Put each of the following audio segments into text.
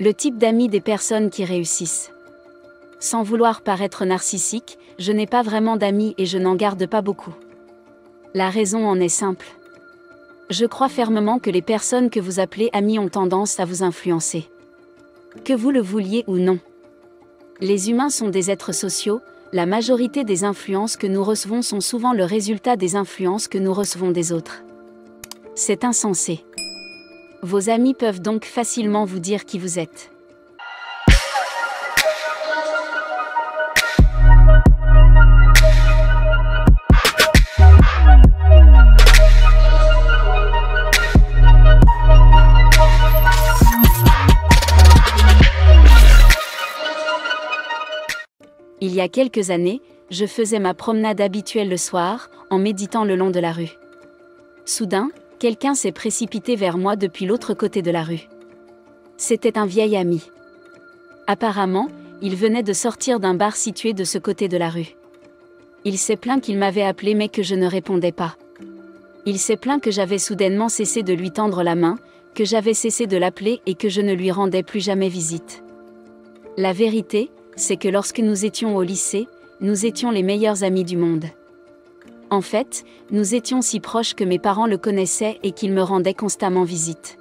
Le type d'amis des personnes qui réussissent. Sans vouloir paraître narcissique, je n'ai pas vraiment d'amis et je n'en garde pas beaucoup. La raison en est simple. Je crois fermement que les personnes que vous appelez amis ont tendance à vous influencer. Que vous le vouliez ou non. Les humains sont des êtres sociaux, la majorité des influences que nous recevons sont souvent le résultat des influences que nous recevons des autres. C'est insensé. Vos amis peuvent donc facilement vous dire qui vous êtes. Il y a quelques années, je faisais ma promenade habituelle le soir, en méditant le long de la rue. Soudain, quelqu'un s'est précipité vers moi depuis l'autre côté de la rue. C'était un vieil ami. Apparemment, il venait de sortir d'un bar situé de ce côté de la rue. Il s'est plaint qu'il m'avait appelé mais que je ne répondais pas. Il s'est plaint que j'avais soudainement cessé de lui tendre la main, que j'avais cessé de l'appeler et que je ne lui rendais plus jamais visite. La vérité, c'est que lorsque nous étions au lycée, nous étions les meilleurs amis du monde. En fait, nous étions si proches que mes parents le connaissaient et qu'ils me rendaient constamment visite.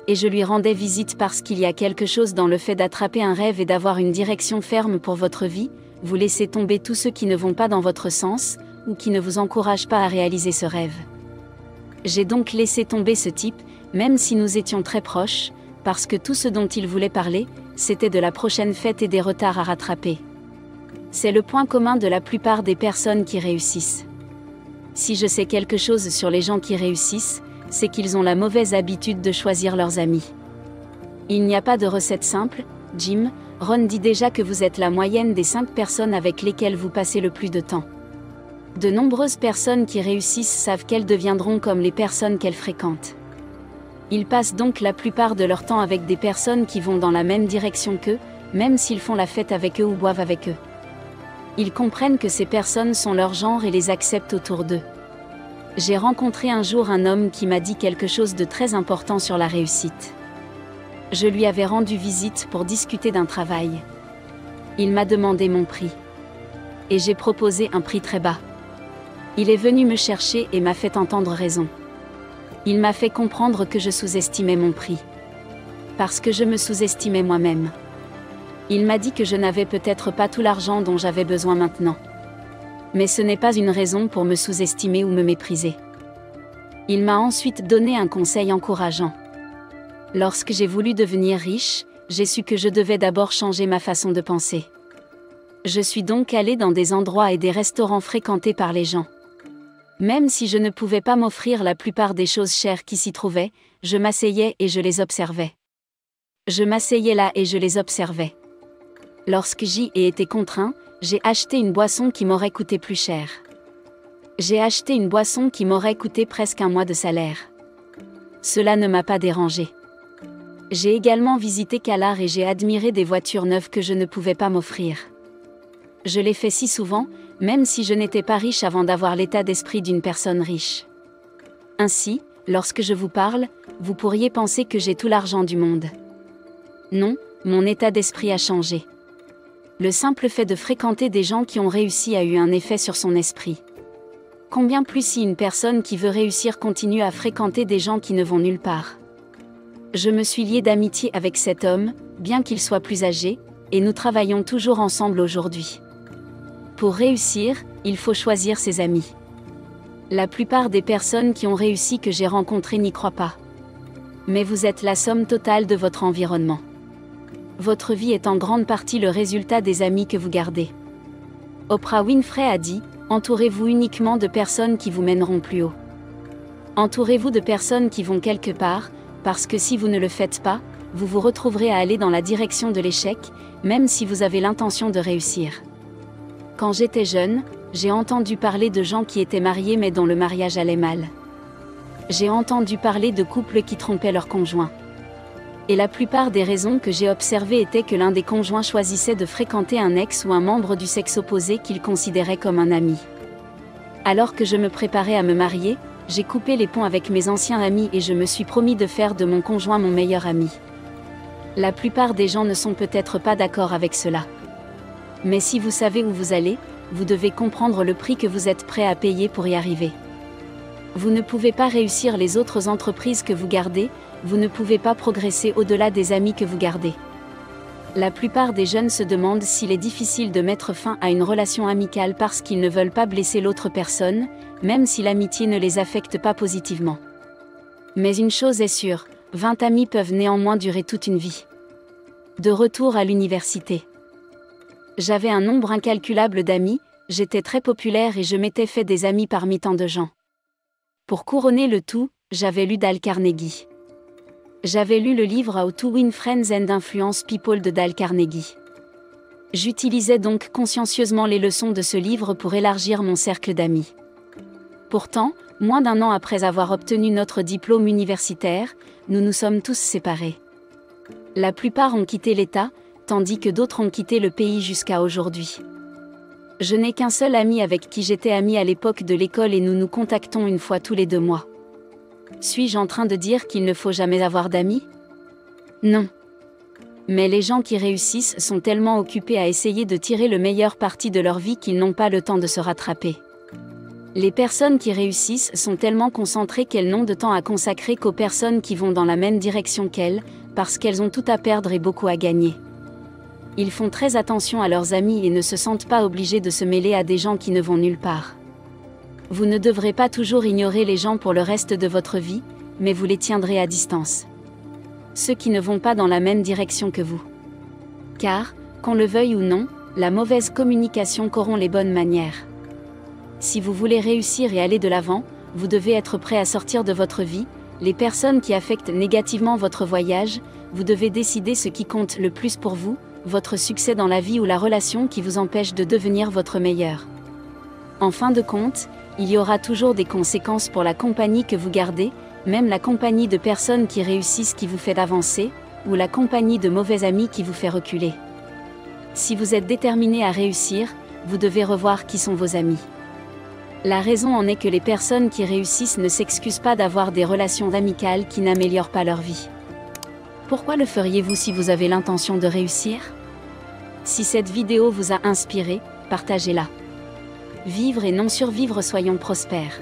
Et je lui rendais visite parce qu'il y a quelque chose dans le fait d'attraper un rêve et d'avoir une direction ferme pour votre vie, vous laissez tomber tous ceux qui ne vont pas dans votre sens, ou qui ne vous encouragent pas à réaliser ce rêve. J'ai donc laissé tomber ce type, même si nous étions très proches, parce que tout ce dont il voulait parler, c'était de la prochaine fête et des retards à rattraper. C'est le point commun de la plupart des personnes qui réussissent. Si je sais quelque chose sur les gens qui réussissent, c'est qu'ils ont la mauvaise habitude de choisir leurs amis. Il n'y a pas de recette simple, Jim Rohn dit déjà que vous êtes la moyenne des 5 personnes avec lesquelles vous passez le plus de temps. De nombreuses personnes qui réussissent savent qu'elles deviendront comme les personnes qu'elles fréquentent. Ils passent donc la plupart de leur temps avec des personnes qui vont dans la même direction qu'eux, même s'ils font la fête avec eux ou boivent avec eux. Ils comprennent que ces personnes sont leur genre et les acceptent autour d'eux. J'ai rencontré un jour un homme qui m'a dit quelque chose de très important sur la réussite. Je lui avais rendu visite pour discuter d'un travail. Il m'a demandé mon prix. Et j'ai proposé un prix très bas. Il est venu me chercher et m'a fait entendre raison. Il m'a fait comprendre que je sous-estimais mon prix. Parce que je me sous-estimais moi-même. Il m'a dit que je n'avais peut-être pas tout l'argent dont j'avais besoin maintenant. Mais ce n'est pas une raison pour me sous-estimer ou me mépriser. Il m'a ensuite donné un conseil encourageant. Lorsque j'ai voulu devenir riche, j'ai su que je devais d'abord changer ma façon de penser. Je suis donc allé dans des endroits et des restaurants fréquentés par les gens. Même si je ne pouvais pas m'offrir la plupart des choses chères qui s'y trouvaient, je m'asseyais et je les observais. Je m'asseyais là et je les observais. Lorsque j'y ai été contraint, j'ai acheté une boisson qui m'aurait coûté plus cher. J'ai acheté une boisson qui m'aurait coûté presque un mois de salaire. Cela ne m'a pas dérangé. J'ai également visité Calar et j'ai admiré des voitures neuves que je ne pouvais pas m'offrir. Je l'ai fait si souvent, même si je n'étais pas riche avant d'avoir l'état d'esprit d'une personne riche. Ainsi, lorsque je vous parle, vous pourriez penser que j'ai tout l'argent du monde. Non, mon état d'esprit a changé. Le simple fait de fréquenter des gens qui ont réussi a eu un effet sur son esprit. Combien plus si une personne qui veut réussir continue à fréquenter des gens qui ne vont nulle part. Je me suis lié d'amitié avec cet homme, bien qu'il soit plus âgé, et nous travaillons toujours ensemble aujourd'hui. Pour réussir, il faut choisir ses amis. La plupart des personnes qui ont réussi que j'ai rencontrées n'y croient pas. Mais vous êtes la somme totale de votre environnement. Votre vie est en grande partie le résultat des amis que vous gardez. Oprah Winfrey a dit, entourez-vous uniquement de personnes qui vous mèneront plus haut. Entourez-vous de personnes qui vont quelque part, parce que si vous ne le faites pas, vous vous retrouverez à aller dans la direction de l'échec, même si vous avez l'intention de réussir. Quand j'étais jeune, j'ai entendu parler de gens qui étaient mariés mais dont le mariage allait mal. J'ai entendu parler de couples qui trompaient leurs conjoints. Et la plupart des raisons que j'ai observées étaient que l'un des conjoints choisissait de fréquenter un ex ou un membre du sexe opposé qu'il considérait comme un ami. Alors que je me préparais à me marier, j'ai coupé les ponts avec mes anciens amis et je me suis promis de faire de mon conjoint mon meilleur ami. La plupart des gens ne sont peut-être pas d'accord avec cela. Mais si vous savez où vous allez, vous devez comprendre le prix que vous êtes prêt à payer pour y arriver. Vous ne pouvez pas réussir les autres entreprises que vous gardez, vous ne pouvez pas progresser au-delà des amis que vous gardez. La plupart des jeunes se demandent s'il est difficile de mettre fin à une relation amicale parce qu'ils ne veulent pas blesser l'autre personne, même si l'amitié ne les affecte pas positivement. Mais une chose est sûre, 20 amis peuvent néanmoins durer toute une vie. De retour à l'université. J'avais un nombre incalculable d'amis, j'étais très populaire et je m'étais fait des amis parmi tant de gens. Pour couronner le tout, j'avais lu Dale Carnegie. J'avais lu le livre How to Win Friends and Influence People de Dale Carnegie. J'utilisais donc consciencieusement les leçons de ce livre pour élargir mon cercle d'amis. Pourtant, moins d'un an après avoir obtenu notre diplôme universitaire, nous nous sommes tous séparés. La plupart ont quitté l'État, tandis que d'autres ont quitté le pays jusqu'à aujourd'hui. Je n'ai qu'un seul ami avec qui j'étais ami à l'époque de l'école et nous nous contactons une fois tous les 2 mois. Suis-je en train de dire qu'il ne faut jamais avoir d'amis? Non. Mais les gens qui réussissent sont tellement occupés à essayer de tirer le meilleur parti de leur vie qu'ils n'ont pas le temps de se rattraper. Les personnes qui réussissent sont tellement concentrées qu'elles n'ont de temps à consacrer qu'aux personnes qui vont dans la même direction qu'elles, parce qu'elles ont tout à perdre et beaucoup à gagner. Ils font très attention à leurs amis et ne se sentent pas obligés de se mêler à des gens qui ne vont nulle part. Vous ne devrez pas toujours ignorer les gens pour le reste de votre vie, mais vous les tiendrez à distance. Ceux qui ne vont pas dans la même direction que vous. Car, qu'on le veuille ou non, la mauvaise communication corrompt les bonnes manières. Si vous voulez réussir et aller de l'avant, vous devez être prêt à sortir de votre vie, les personnes qui affectent négativement votre voyage, vous devez décider ce qui compte le plus pour vous, votre succès dans la vie ou la relation qui vous empêche de devenir votre meilleur. En fin de compte, il y aura toujours des conséquences pour la compagnie que vous gardez, même la compagnie de personnes qui réussissent qui vous fait avancer, ou la compagnie de mauvais amis qui vous fait reculer. Si vous êtes déterminé à réussir, vous devez revoir qui sont vos amis. La raison en est que les personnes qui réussissent ne s'excusent pas d'avoir des relations amicales qui n'améliorent pas leur vie. Pourquoi le feriez-vous si vous avez l'intention de réussir? Si cette vidéo vous a inspiré, partagez-la. Vivre et non survivre, soyons prospères.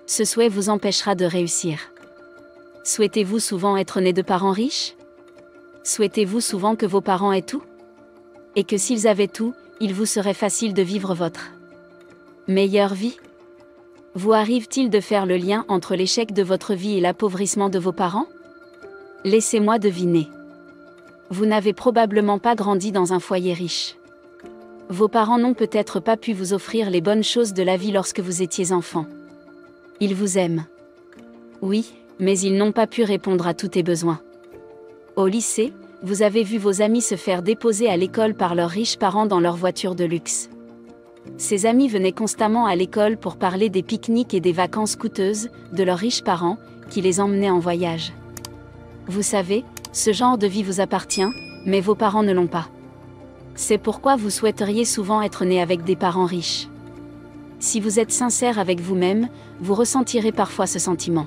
Ce souhait vous empêchera de réussir. Souhaitez-vous souvent être né de parents riches? Souhaitez-vous souvent que vos parents aient tout? Et que s'ils avaient tout, il vous serait facile de vivre votre meilleure vie? Vous arrive-t-il de faire le lien entre l'échec de votre vie et l'appauvrissement de vos parents? Laissez-moi deviner. Vous n'avez probablement pas grandi dans un foyer riche. Vos parents n'ont peut-être pas pu vous offrir les bonnes choses de la vie lorsque vous étiez enfant. Ils vous aiment. Oui, mais ils n'ont pas pu répondre à tous tes besoins. Au lycée, vous avez vu vos amis se faire déposer à l'école par leurs riches parents dans leur voiture de luxe. Ces amis venaient constamment à l'école pour parler des pique-niques et des vacances coûteuses, de leurs riches parents, qui les emmenaient en voyage. Vous savez, ce genre de vie vous appartient, mais vos parents ne l'ont pas. C'est pourquoi vous souhaiteriez souvent être né avec des parents riches. Si vous êtes sincère avec vous-même, vous ressentirez parfois ce sentiment.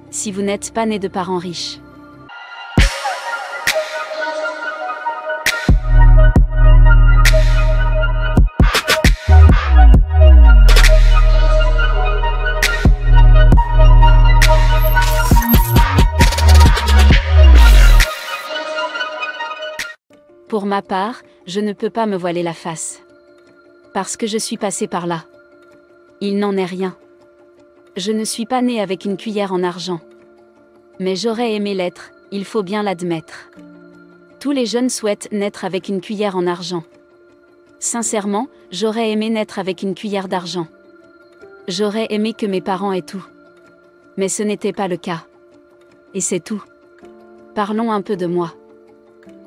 Si vous n'êtes pas né de parents riches. Pour ma part, je ne peux pas me voiler la face. Parce que je suis passé par là. Il n'en est rien. Je ne suis pas né avec une cuillère en argent. Mais j'aurais aimé l'être, il faut bien l'admettre. Tous les jeunes souhaitent naître avec une cuillère en argent. Sincèrement, j'aurais aimé naître avec une cuillère d'argent. J'aurais aimé que mes parents aient tout. Mais ce n'était pas le cas. Et c'est tout. Parlons un peu de moi.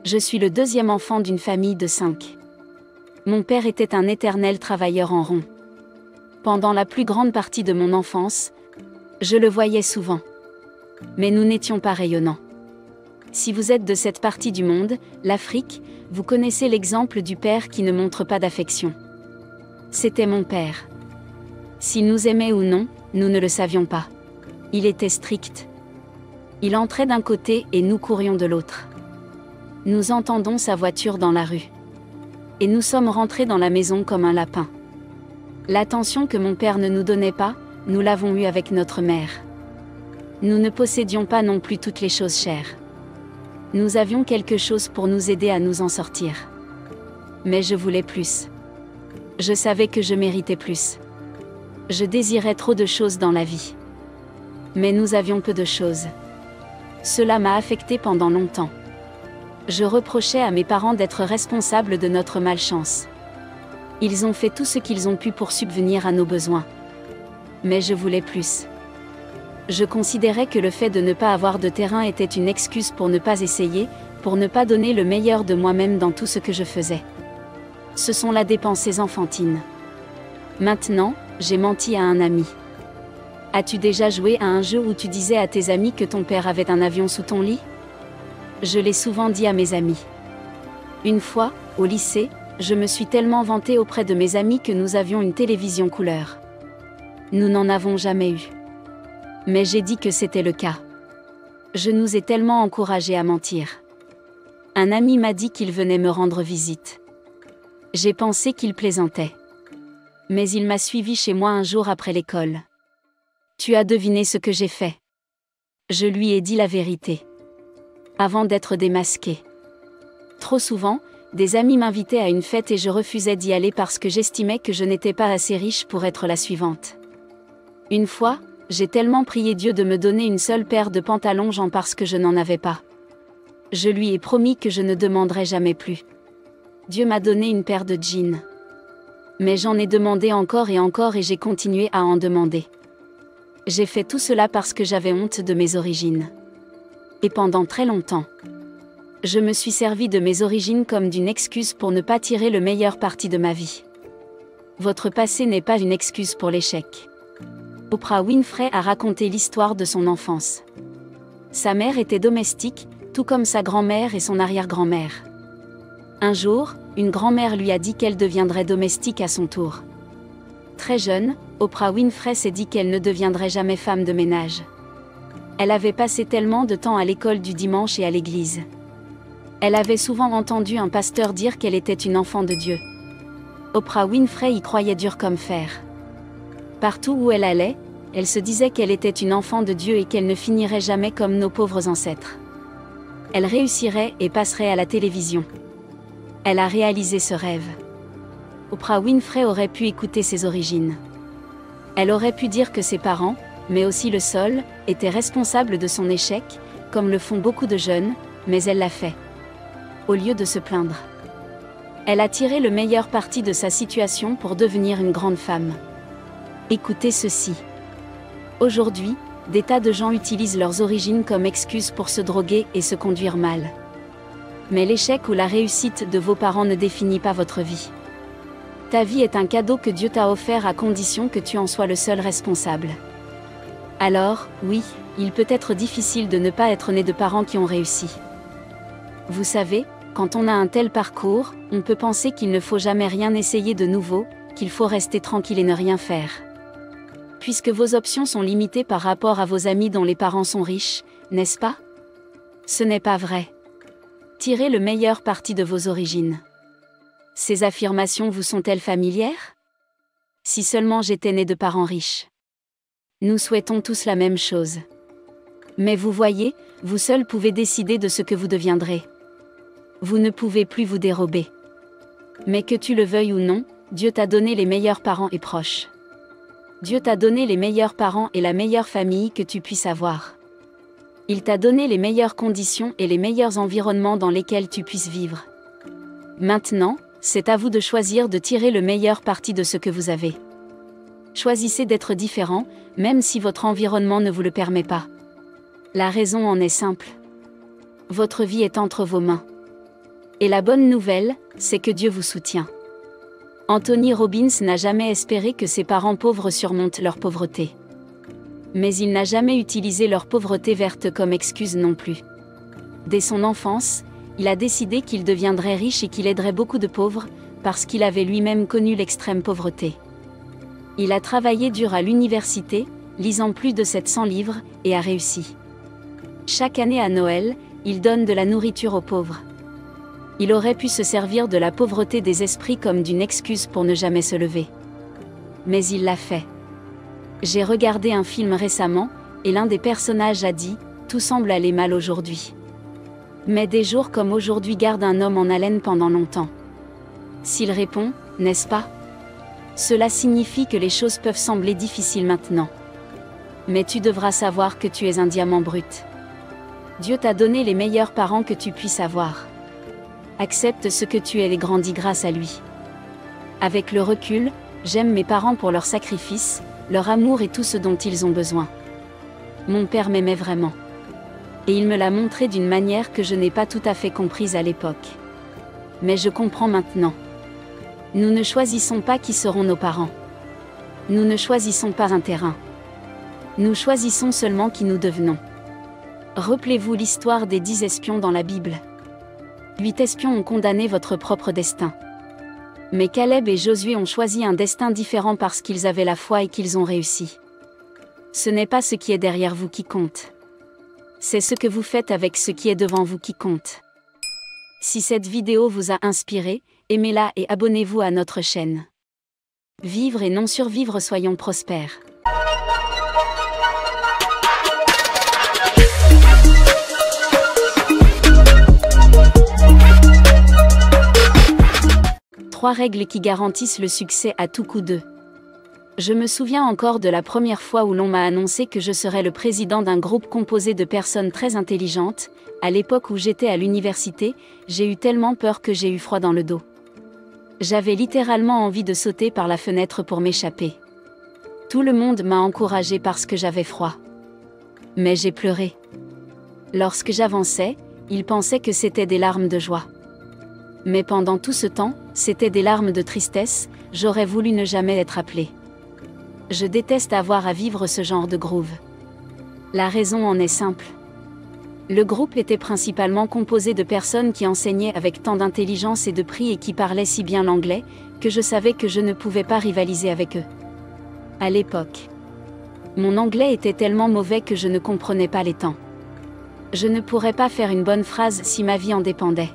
Je suis le 2e enfant d'une famille de 5. Mon père était un éternel travailleur en rond. Pendant la plus grande partie de mon enfance, je le voyais souvent. Mais nous n'étions pas rayonnants. Si vous êtes de cette partie du monde, l'Afrique, vous connaissez l'exemple du père qui ne montre pas d'affection. C'était mon père. S'il nous aimait ou non, nous ne le savions pas. Il était strict. Il entrait d'un côté et nous courions de l'autre. Nous entendons sa voiture dans la rue. Et nous sommes rentrés dans la maison comme un lapin. L'attention que mon père ne nous donnait pas, nous l'avons eue avec notre mère. Nous ne possédions pas non plus toutes les choses chères. Nous avions quelque chose pour nous aider à nous en sortir. Mais je voulais plus. Je savais que je méritais plus. Je désirais trop de choses dans la vie. Mais nous avions peu de choses. Cela m'a affecté pendant longtemps. Je reprochais à mes parents d'être responsables de notre malchance. Ils ont fait tout ce qu'ils ont pu pour subvenir à nos besoins. Mais je voulais plus. Je considérais que le fait de ne pas avoir de terrain était une excuse pour ne pas essayer, pour ne pas donner le meilleur de moi-même dans tout ce que je faisais. Ce sont là des pensées enfantines. Maintenant, j'ai menti à un ami. As-tu déjà joué à un jeu où tu disais à tes amis que ton père avait un avion sous ton lit ? Je l'ai souvent dit à mes amis. Une fois, au lycée, je me suis tellement vantée auprès de mes amis que nous avions une télévision couleur. Nous n'en avons jamais eu. Mais j'ai dit que c'était le cas. Je nous ai tellement encouragés à mentir. Un ami m'a dit qu'il venait me rendre visite. J'ai pensé qu'il plaisantait. Mais il m'a suivi chez moi un jour après l'école. Tu as deviné ce que j'ai fait. Je lui ai dit la vérité. Avant d'être démasqué. Trop souvent, des amis m'invitaient à une fête et je refusais d'y aller parce que j'estimais que je n'étais pas assez riche pour être la suivante. Une fois, j'ai tellement prié Dieu de me donner une seule paire de pantalons jeans parce que je n'en avais pas. Je lui ai promis que je ne demanderais jamais plus. Dieu m'a donné une paire de jeans. Mais j'en ai demandé encore et j'ai continué à en demander. J'ai fait tout cela parce que j'avais honte de mes origines. Et pendant très longtemps, je me suis servi de mes origines comme d'une excuse pour ne pas tirer le meilleur parti de ma vie. Votre passé n'est pas une excuse pour l'échec. Oprah Winfrey a raconté l'histoire de son enfance. Sa mère était domestique, tout comme sa grand-mère et son arrière-grand-mère. Un jour, une grand-mère lui a dit qu'elle deviendrait domestique à son tour. Très jeune, Oprah Winfrey s'est dit qu'elle ne deviendrait jamais femme de ménage. Elle avait passé tellement de temps à l'école du dimanche et à l'église. Elle avait souvent entendu un pasteur dire qu'elle était une enfant de Dieu. Oprah Winfrey y croyait dur comme fer. Partout où elle allait, elle se disait qu'elle était une enfant de Dieu et qu'elle ne finirait jamais comme nos pauvres ancêtres. Elle réussirait et passerait à la télévision. Elle a réalisé ce rêve. Oprah Winfrey aurait pu écouter ses origines. Elle aurait pu dire que ses parents, mais aussi le sol, étaient responsables de son échec, comme le font beaucoup de jeunes, mais elle l'a fait. Au lieu de se plaindre. Elle a tiré le meilleur parti de sa situation pour devenir une grande femme. Écoutez ceci. Aujourd'hui, des tas de gens utilisent leurs origines comme excuse pour se droguer et se conduire mal. Mais l'échec ou la réussite de vos parents ne définit pas votre vie. Ta vie est un cadeau que Dieu t'a offert à condition que tu en sois le seul responsable. Alors, oui, il peut être difficile de ne pas être né de parents qui ont réussi. Vous savez, quand on a un tel parcours, on peut penser qu'il ne faut jamais rien essayer de nouveau, qu'il faut rester tranquille et ne rien faire. Puisque vos options sont limitées par rapport à vos amis dont les parents sont riches, n'est-ce pas ? Ce n'est pas vrai. Tirez le meilleur parti de vos origines. Ces affirmations vous sont-elles familières ? Si seulement j'étais né de parents riches. Nous souhaitons tous la même chose. Mais vous voyez, vous seul pouvez décider de ce que vous deviendrez. Vous ne pouvez plus vous dérober. Mais que tu le veuilles ou non, Dieu t'a donné les meilleurs parents et proches. Dieu t'a donné les meilleurs parents et la meilleure famille que tu puisses avoir. Il t'a donné les meilleures conditions et les meilleurs environnements dans lesquels tu puisses vivre. Maintenant, c'est à vous de choisir de tirer le meilleur parti de ce que vous avez. Choisissez d'être différent, même si votre environnement ne vous le permet pas. La raison en est simple. Votre vie est entre vos mains. Et la bonne nouvelle, c'est que Dieu vous soutient. Anthony Robbins n'a jamais espéré que ses parents pauvres surmontent leur pauvreté. Mais il n'a jamais utilisé leur pauvreté verte comme excuse non plus. Dès son enfance, il a décidé qu'il deviendrait riche et qu'il aiderait beaucoup de pauvres, parce qu'il avait lui-même connu l'extrême pauvreté. Il a travaillé dur à l'université, lisant plus de 700 livres, et a réussi. Chaque année à Noël, il donne de la nourriture aux pauvres. Il aurait pu se servir de la pauvreté des esprits comme d'une excuse pour ne jamais se lever. Mais il l'a fait. J'ai regardé un film récemment, et l'un des personnages a dit « Tout semble aller mal aujourd'hui. Mais des jours comme aujourd'hui gardent un homme en haleine pendant longtemps. » S'il répond « N'est-ce pas ? Cela signifie que les choses peuvent sembler difficiles maintenant. Mais tu devras savoir que tu es un diamant brut. Dieu t'a donné les meilleurs parents que tu puisses avoir. Accepte ce que tu es et grandis grâce à lui. Avec le recul, j'aime mes parents pour leur sacrifice, leur amour et tout ce dont ils ont besoin. Mon père m'aimait vraiment. Et il me l'a montré d'une manière que je n'ai pas tout à fait comprise à l'époque. Mais je comprends maintenant. Nous ne choisissons pas qui seront nos parents. Nous ne choisissons pas un terrain. Nous choisissons seulement qui nous devenons. Rappelez-vous l'histoire des 10 espions dans la Bible. 8 espions ont condamné votre propre destin. Mais Caleb et Josué ont choisi un destin différent parce qu'ils avaient la foi et qu'ils ont réussi. Ce n'est pas ce qui est derrière vous qui compte. C'est ce que vous faites avec ce qui est devant vous qui compte. Si cette vidéo vous a inspiré, aimez-la et abonnez-vous à notre chaîne. Vivre et non survivre, soyons prospères. Trois règles qui garantissent le succès à tout coup d'eux. Je me souviens encore de la première fois où l'on m'a annoncé que je serais le président d'un groupe composé de personnes très intelligentes. À l'époque où j'étais à l'université, j'ai eu tellement peur que j'ai eu froid dans le dos. J'avais littéralement envie de sauter par la fenêtre pour m'échapper. Tout le monde m'a encouragé parce que j'avais froid. Mais j'ai pleuré. Lorsque j'avançais, ils pensaient que c'était des larmes de joie. Mais pendant tout ce temps, c'était des larmes de tristesse, j'aurais voulu ne jamais être appelé. Je déteste avoir à vivre ce genre de groove. La raison en est simple. Le groupe était principalement composé de personnes qui enseignaient avec tant d'intelligence et de prix et qui parlaient si bien l'anglais, que je savais que je ne pouvais pas rivaliser avec eux. À l'époque, mon anglais était tellement mauvais que je ne comprenais pas les temps. Je ne pourrais pas faire une bonne phrase si ma vie en dépendait.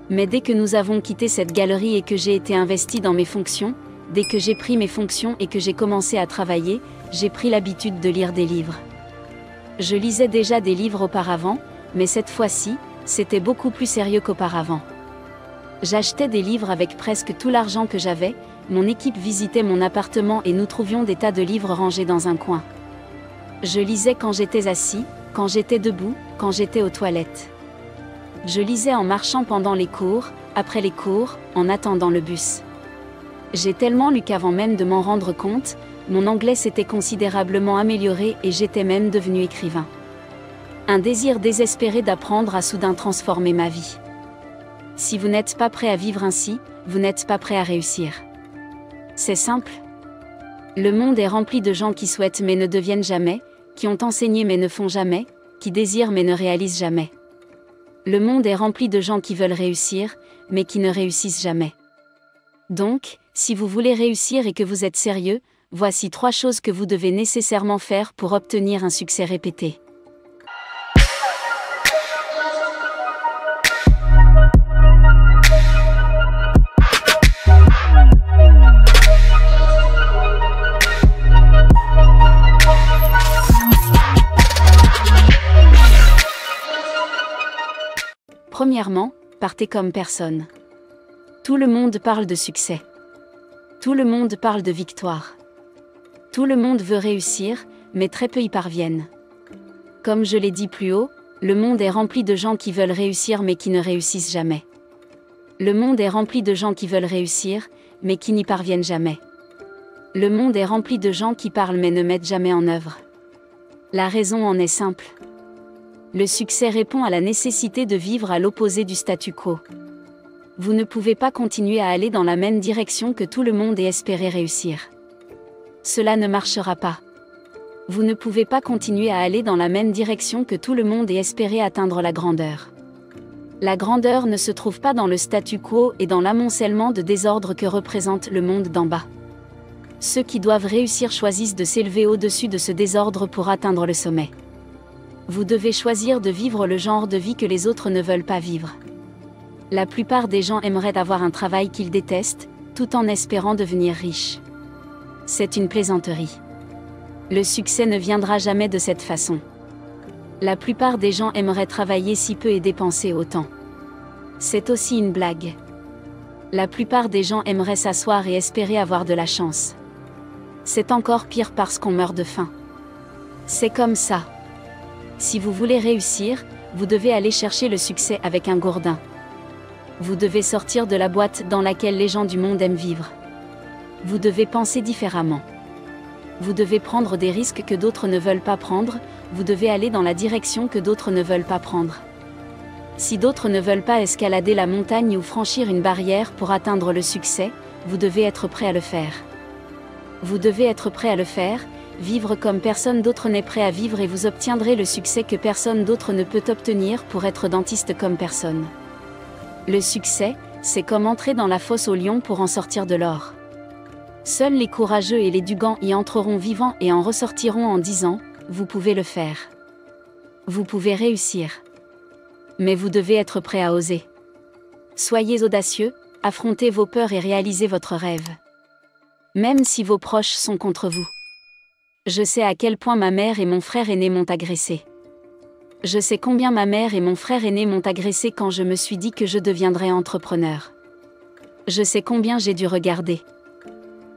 Mais dès que nous avons quitté cette galerie et que j'ai été investi dans mes fonctions, dès que j'ai pris mes fonctions et que j'ai commencé à travailler, j'ai pris l'habitude de lire des livres. Je lisais déjà des livres auparavant, mais cette fois-ci, c'était beaucoup plus sérieux qu'auparavant. J'achetais des livres avec presque tout l'argent que j'avais, mon équipe visitait mon appartement et nous trouvions des tas de livres rangés dans un coin. Je lisais quand j'étais assis, quand j'étais debout, quand j'étais aux toilettes. Je lisais en marchant pendant les cours, après les cours, en attendant le bus. J'ai tellement lu qu'avant même de m'en rendre compte, mon anglais s'était considérablement amélioré et j'étais même devenu écrivain. Un désir désespéré d'apprendre a soudain transformé ma vie. Si vous n'êtes pas prêt à vivre ainsi, vous n'êtes pas prêt à réussir. C'est simple. Le monde est rempli de gens qui souhaitent mais ne deviennent jamais, qui ont enseigné mais ne font jamais, qui désirent mais ne réalisent jamais. Le monde est rempli de gens qui veulent réussir, mais qui ne réussissent jamais. Donc, si vous voulez réussir et que vous êtes sérieux, voici 3 choses que vous devez nécessairement faire pour obtenir un succès répété. Premièrement, partez comme personne. Tout le monde parle de succès. Tout le monde parle de victoire. Tout le monde veut réussir, mais très peu y parviennent. Comme je l'ai dit plus haut, le monde est rempli de gens qui veulent réussir mais qui ne réussissent jamais. Le monde est rempli de gens qui veulent réussir, mais qui n'y parviennent jamais. Le monde est rempli de gens qui parlent mais ne mettent jamais en œuvre. La raison en est simple. Le succès répond à la nécessité de vivre à l'opposé du statu quo. Vous ne pouvez pas continuer à aller dans la même direction que tout le monde et espérer réussir. Cela ne marchera pas. Vous ne pouvez pas continuer à aller dans la même direction que tout le monde et espérer atteindre la grandeur. La grandeur ne se trouve pas dans le statu quo et dans l'amoncellement de désordre que représente le monde d'en bas. Ceux qui doivent réussir choisissent de s'élever au-dessus de ce désordre pour atteindre le sommet. Vous devez choisir de vivre le genre de vie que les autres ne veulent pas vivre. La plupart des gens aimeraient avoir un travail qu'ils détestent, tout en espérant devenir riches. C'est une plaisanterie. Le succès ne viendra jamais de cette façon. La plupart des gens aimeraient travailler si peu et dépenser autant. C'est aussi une blague. La plupart des gens aimeraient s'asseoir et espérer avoir de la chance. C'est encore pire parce qu'on meurt de faim. C'est comme ça. Si vous voulez réussir, vous devez aller chercher le succès avec un gourdin. Vous devez sortir de la boîte dans laquelle les gens du monde aiment vivre. Vous devez penser différemment. Vous devez prendre des risques que d'autres ne veulent pas prendre, vous devez aller dans la direction que d'autres ne veulent pas prendre. Si d'autres ne veulent pas escalader la montagne ou franchir une barrière pour atteindre le succès, vous devez être prêt à le faire. Vous devez être prêt à le faire, vivre comme personne d'autre n'est prêt à vivre et vous obtiendrez le succès que personne d'autre ne peut obtenir pour être dentiste comme personne. Le succès, c'est comme entrer dans la fosse au lion pour en sortir de l'or. Seuls les courageux et les dugants y entreront vivants et en ressortiront en disant « Vous pouvez le faire. Vous pouvez réussir. » Mais vous devez être prêt à oser. Soyez audacieux, affrontez vos peurs et réalisez votre rêve. Même si vos proches sont contre vous. Je sais à quel point ma mère et mon frère aîné m'ont agressé. Je sais combien ma mère et mon frère aîné m'ont agressé quand je me suis dit que je deviendrais entrepreneur. Je sais combien j'ai dû regarder.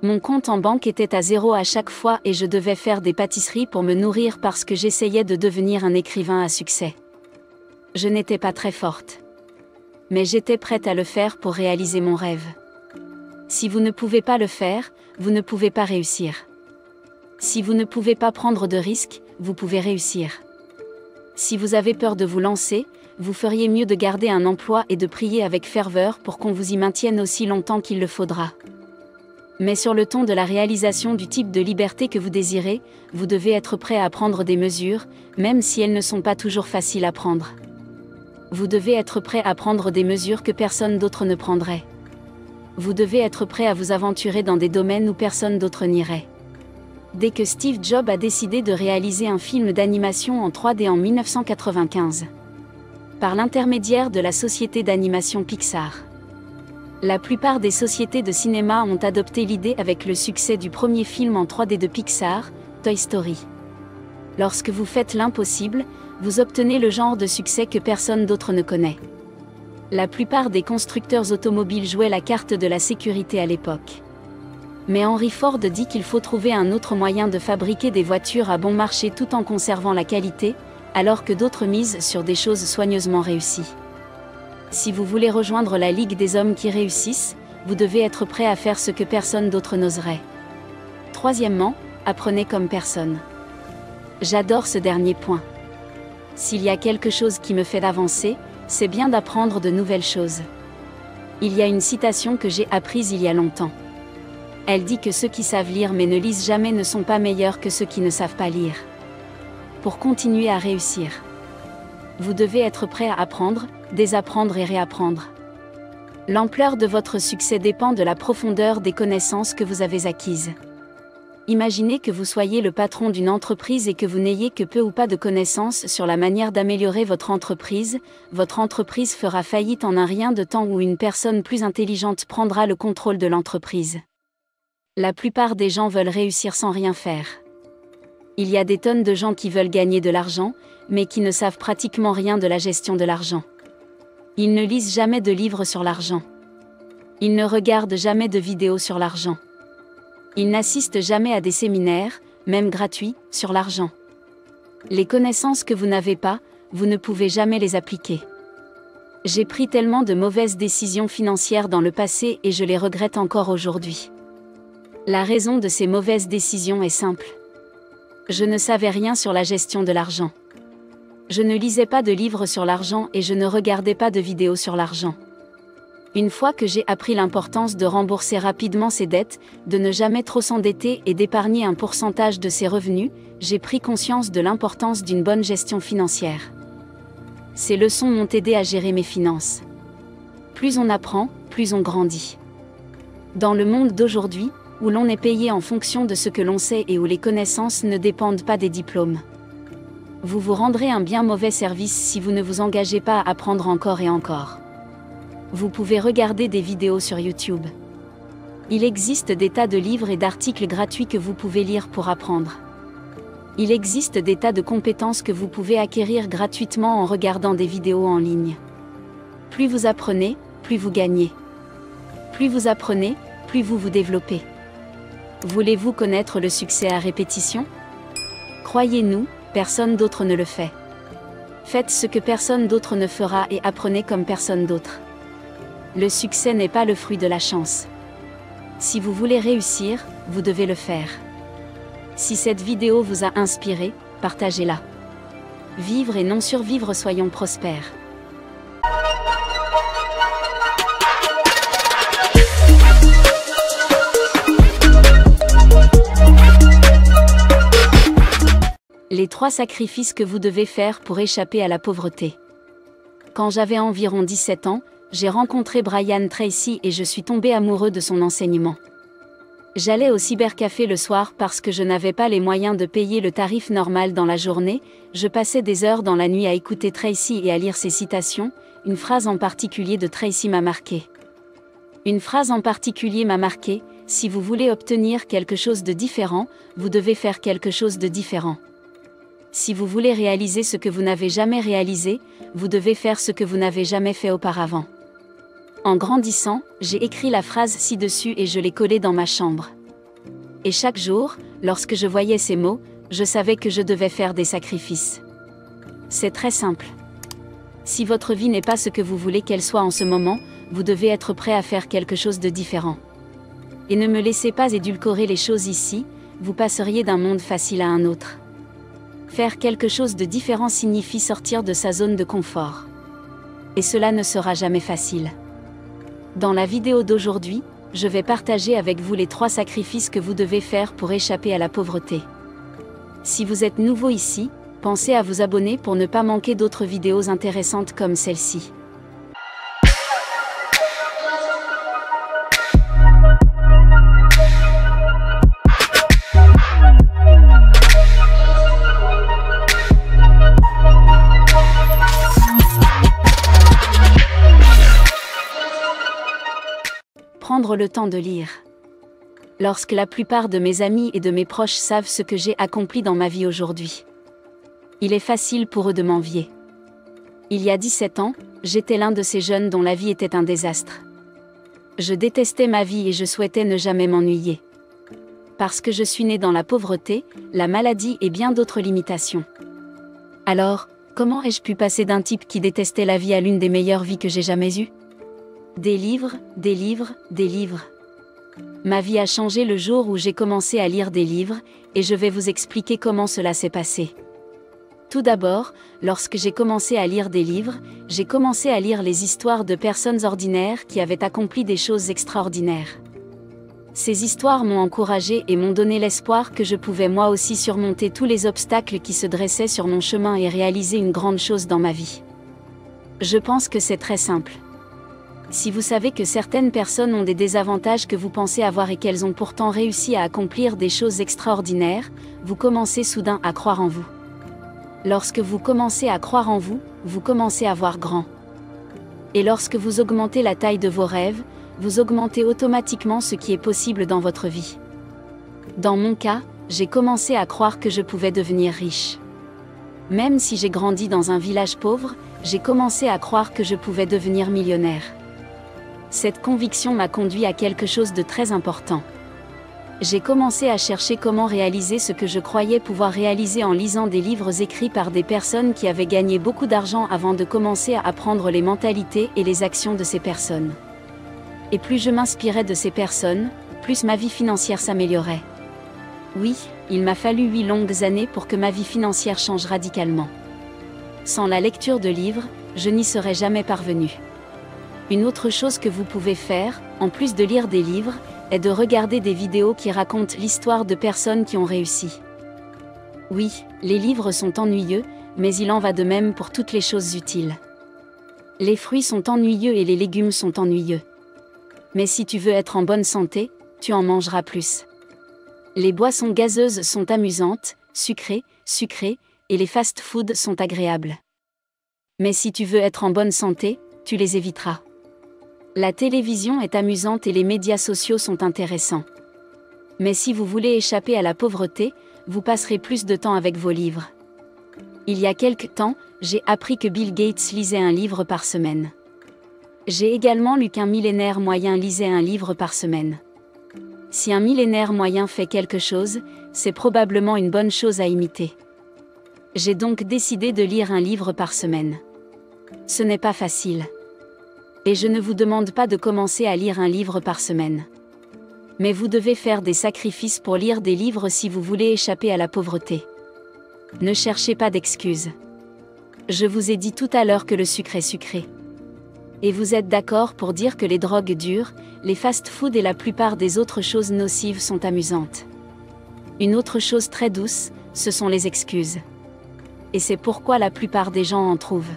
Mon compte en banque était à zéro à chaque fois et je devais faire des pâtisseries pour me nourrir parce que j'essayais de devenir un écrivain à succès. Je n'étais pas très forte. Mais j'étais prête à le faire pour réaliser mon rêve. Si vous ne pouvez pas le faire, vous ne pouvez pas réussir. Si vous ne pouvez pas prendre de risques, vous pouvez réussir. Si vous avez peur de vous lancer, vous feriez mieux de garder un emploi et de prier avec ferveur pour qu'on vous y maintienne aussi longtemps qu'il le faudra. Mais sur le ton de la réalisation du type de liberté que vous désirez, vous devez être prêt à prendre des mesures, même si elles ne sont pas toujours faciles à prendre. Vous devez être prêt à prendre des mesures que personne d'autre ne prendrait. Vous devez être prêt à vous aventurer dans des domaines où personne d'autre n'irait. Dès que Steve Jobs a décidé de réaliser un film d'animation en 3D en 1995. Par l'intermédiaire de la société d'animation Pixar. La plupart des sociétés de cinéma ont adopté l'idée avec le succès du premier film en 3D de Pixar, Toy Story. Lorsque vous faites l'impossible, vous obtenez le genre de succès que personne d'autre ne connaît. La plupart des constructeurs automobiles jouaient la carte de la sécurité à l'époque. Mais Henry Ford dit qu'il faut trouver un autre moyen de fabriquer des voitures à bon marché tout en conservant la qualité, alors que d'autres misent sur des choses soigneusement réussies. Si vous voulez rejoindre la Ligue des hommes qui réussissent, vous devez être prêt à faire ce que personne d'autre n'oserait. Troisièmement, apprenez comme personne. J'adore ce dernier point. S'il y a quelque chose qui me fait avancer, c'est bien d'apprendre de nouvelles choses. Il y a une citation que j'ai apprise il y a longtemps. Elle dit que ceux qui savent lire mais ne lisent jamais ne sont pas meilleurs que ceux qui ne savent pas lire. Pour continuer à réussir, vous devez être prêt à apprendre, désapprendre et réapprendre. L'ampleur de votre succès dépend de la profondeur des connaissances que vous avez acquises. Imaginez que vous soyez le patron d'une entreprise et que vous n'ayez que peu ou pas de connaissances sur la manière d'améliorer votre entreprise fera faillite en un rien de temps où une personne plus intelligente prendra le contrôle de l'entreprise. La plupart des gens veulent réussir sans rien faire. Il y a des tonnes de gens qui veulent gagner de l'argent, mais qui ne savent pratiquement rien de la gestion de l'argent. Ils ne lisent jamais de livres sur l'argent. Ils ne regardent jamais de vidéos sur l'argent. Ils n'assistent jamais à des séminaires, même gratuits, sur l'argent. Les connaissances que vous n'avez pas, vous ne pouvez jamais les appliquer. J'ai pris tellement de mauvaises décisions financières dans le passé et je les regrette encore aujourd'hui. La raison de ces mauvaises décisions est simple. Je ne savais rien sur la gestion de l'argent. Je ne lisais pas de livres sur l'argent et je ne regardais pas de vidéos sur l'argent. Une fois que j'ai appris l'importance de rembourser rapidement ses dettes, de ne jamais trop s'endetter et d'épargner un pourcentage de ses revenus, j'ai pris conscience de l'importance d'une bonne gestion financière. Ces leçons m'ont aidé à gérer mes finances. Plus on apprend, plus on grandit. Dans le monde d'aujourd'hui, où l'on est payé en fonction de ce que l'on sait et où les connaissances ne dépendent pas des diplômes, vous vous rendrez un bien mauvais service si vous ne vous engagez pas à apprendre encore et encore. Vous pouvez regarder des vidéos sur YouTube. Il existe des tas de livres et d'articles gratuits que vous pouvez lire pour apprendre. Il existe des tas de compétences que vous pouvez acquérir gratuitement en regardant des vidéos en ligne. Plus vous apprenez, plus vous gagnez. Plus vous apprenez, plus vous vous développez. Voulez-vous connaître le succès à répétition? Croyez-nous, personne d'autre ne le fait. Faites ce que personne d'autre ne fera et apprenez comme personne d'autre. Le succès n'est pas le fruit de la chance. Si vous voulez réussir, vous devez le faire. Si cette vidéo vous a inspiré, partagez-la. Vivre et non survivre, soyons prospères. Les 3 sacrifices que vous devez faire pour échapper à la pauvreté. Quand j'avais environ 17 ans, j'ai rencontré Brian Tracy et je suis tombé amoureux de son enseignement. J'allais au cybercafé le soir parce que je n'avais pas les moyens de payer le tarif normal dans la journée, je passais des heures dans la nuit à écouter Tracy et à lire ses citations, une phrase en particulier de Tracy m'a marqué. Une phrase en particulier m'a marqué, si vous voulez obtenir quelque chose de différent, vous devez faire quelque chose de différent. Si vous voulez réaliser ce que vous n'avez jamais réalisé, vous devez faire ce que vous n'avez jamais fait auparavant. En grandissant, j'ai écrit la phrase ci-dessus et je l'ai collée dans ma chambre. Et chaque jour, lorsque je voyais ces mots, je savais que je devais faire des sacrifices. C'est très simple. Si votre vie n'est pas ce que vous voulez qu'elle soit en ce moment, vous devez être prêt à faire quelque chose de différent. Et ne me laissez pas édulcorer les choses ici, vous passeriez d'un monde facile à un autre. Faire quelque chose de différent signifie sortir de sa zone de confort. Et cela ne sera jamais facile. Dans la vidéo d'aujourd'hui, je vais partager avec vous les 3 sacrifices que vous devez faire pour échapper à la pauvreté. Si vous êtes nouveau ici, pensez à vous abonner pour ne pas manquer d'autres vidéos intéressantes comme celle-ci. Prendre le temps de lire. Lorsque la plupart de mes amis et de mes proches savent ce que j'ai accompli dans ma vie aujourd'hui, il est facile pour eux de m'envier. Il y a 17 ans, j'étais l'un de ces jeunes dont la vie était un désastre. Je détestais ma vie et je souhaitais ne jamais m'ennuyer. Parce que je suis né dans la pauvreté, la maladie et bien d'autres limitations. Alors, comment ai-je pu passer d'un type qui détestait la vie à l'une des meilleures vies que j'ai jamais eues? Des livres, des livres, des livres. Ma vie a changé le jour où j'ai commencé à lire des livres, et je vais vous expliquer comment cela s'est passé. Tout d'abord, lorsque j'ai commencé à lire des livres, j'ai commencé à lire les histoires de personnes ordinaires qui avaient accompli des choses extraordinaires. Ces histoires m'ont encouragé et m'ont donné l'espoir que je pouvais moi aussi surmonter tous les obstacles qui se dressaient sur mon chemin et réaliser une grande chose dans ma vie. Je pense que c'est très simple. Si vous savez que certaines personnes ont des désavantages que vous pensez avoir et qu'elles ont pourtant réussi à accomplir des choses extraordinaires, vous commencez soudain à croire en vous. Lorsque vous commencez à croire en vous, vous commencez à voir grand. Et lorsque vous augmentez la taille de vos rêves, vous augmentez automatiquement ce qui est possible dans votre vie. Dans mon cas, j'ai commencé à croire que je pouvais devenir riche. Même si j'ai grandi dans un village pauvre, j'ai commencé à croire que je pouvais devenir millionnaire. Cette conviction m'a conduit à quelque chose de très important. J'ai commencé à chercher comment réaliser ce que je croyais pouvoir réaliser en lisant des livres écrits par des personnes qui avaient gagné beaucoup d'argent avant de commencer à apprendre les mentalités et les actions de ces personnes. Et plus je m'inspirais de ces personnes, plus ma vie financière s'améliorait. Oui, il m'a fallu 8 longues années pour que ma vie financière change radicalement. Sans la lecture de livres, je n'y serais jamais parvenue. Une autre chose que vous pouvez faire, en plus de lire des livres, est de regarder des vidéos qui racontent l'histoire de personnes qui ont réussi. Oui, les livres sont ennuyeux, mais il en va de même pour toutes les choses utiles. Les fruits sont ennuyeux et les légumes sont ennuyeux. Mais si tu veux être en bonne santé, tu en mangeras plus. Les boissons gazeuses sont amusantes, sucrées, et les fast-foods sont agréables. Mais si tu veux être en bonne santé, tu les éviteras. La télévision est amusante et les médias sociaux sont intéressants. Mais si vous voulez échapper à la pauvreté, vous passerez plus de temps avec vos livres. Il y a quelque temps, j'ai appris que Bill Gates lisait un livre par semaine. J'ai également lu qu'un millénaire moyen lisait un livre par semaine. Si un millénaire moyen fait quelque chose, c'est probablement une bonne chose à imiter. J'ai donc décidé de lire un livre par semaine. Ce n'est pas facile. Et je ne vous demande pas de commencer à lire un livre par semaine. Mais vous devez faire des sacrifices pour lire des livres si vous voulez échapper à la pauvreté. Ne cherchez pas d'excuses. Je vous ai dit tout à l'heure que le sucre est sucré. Et vous êtes d'accord pour dire que les drogues dures, les fast-foods et la plupart des autres choses nocives sont amusantes. Une autre chose très douce, ce sont les excuses. Et c'est pourquoi la plupart des gens en trouvent.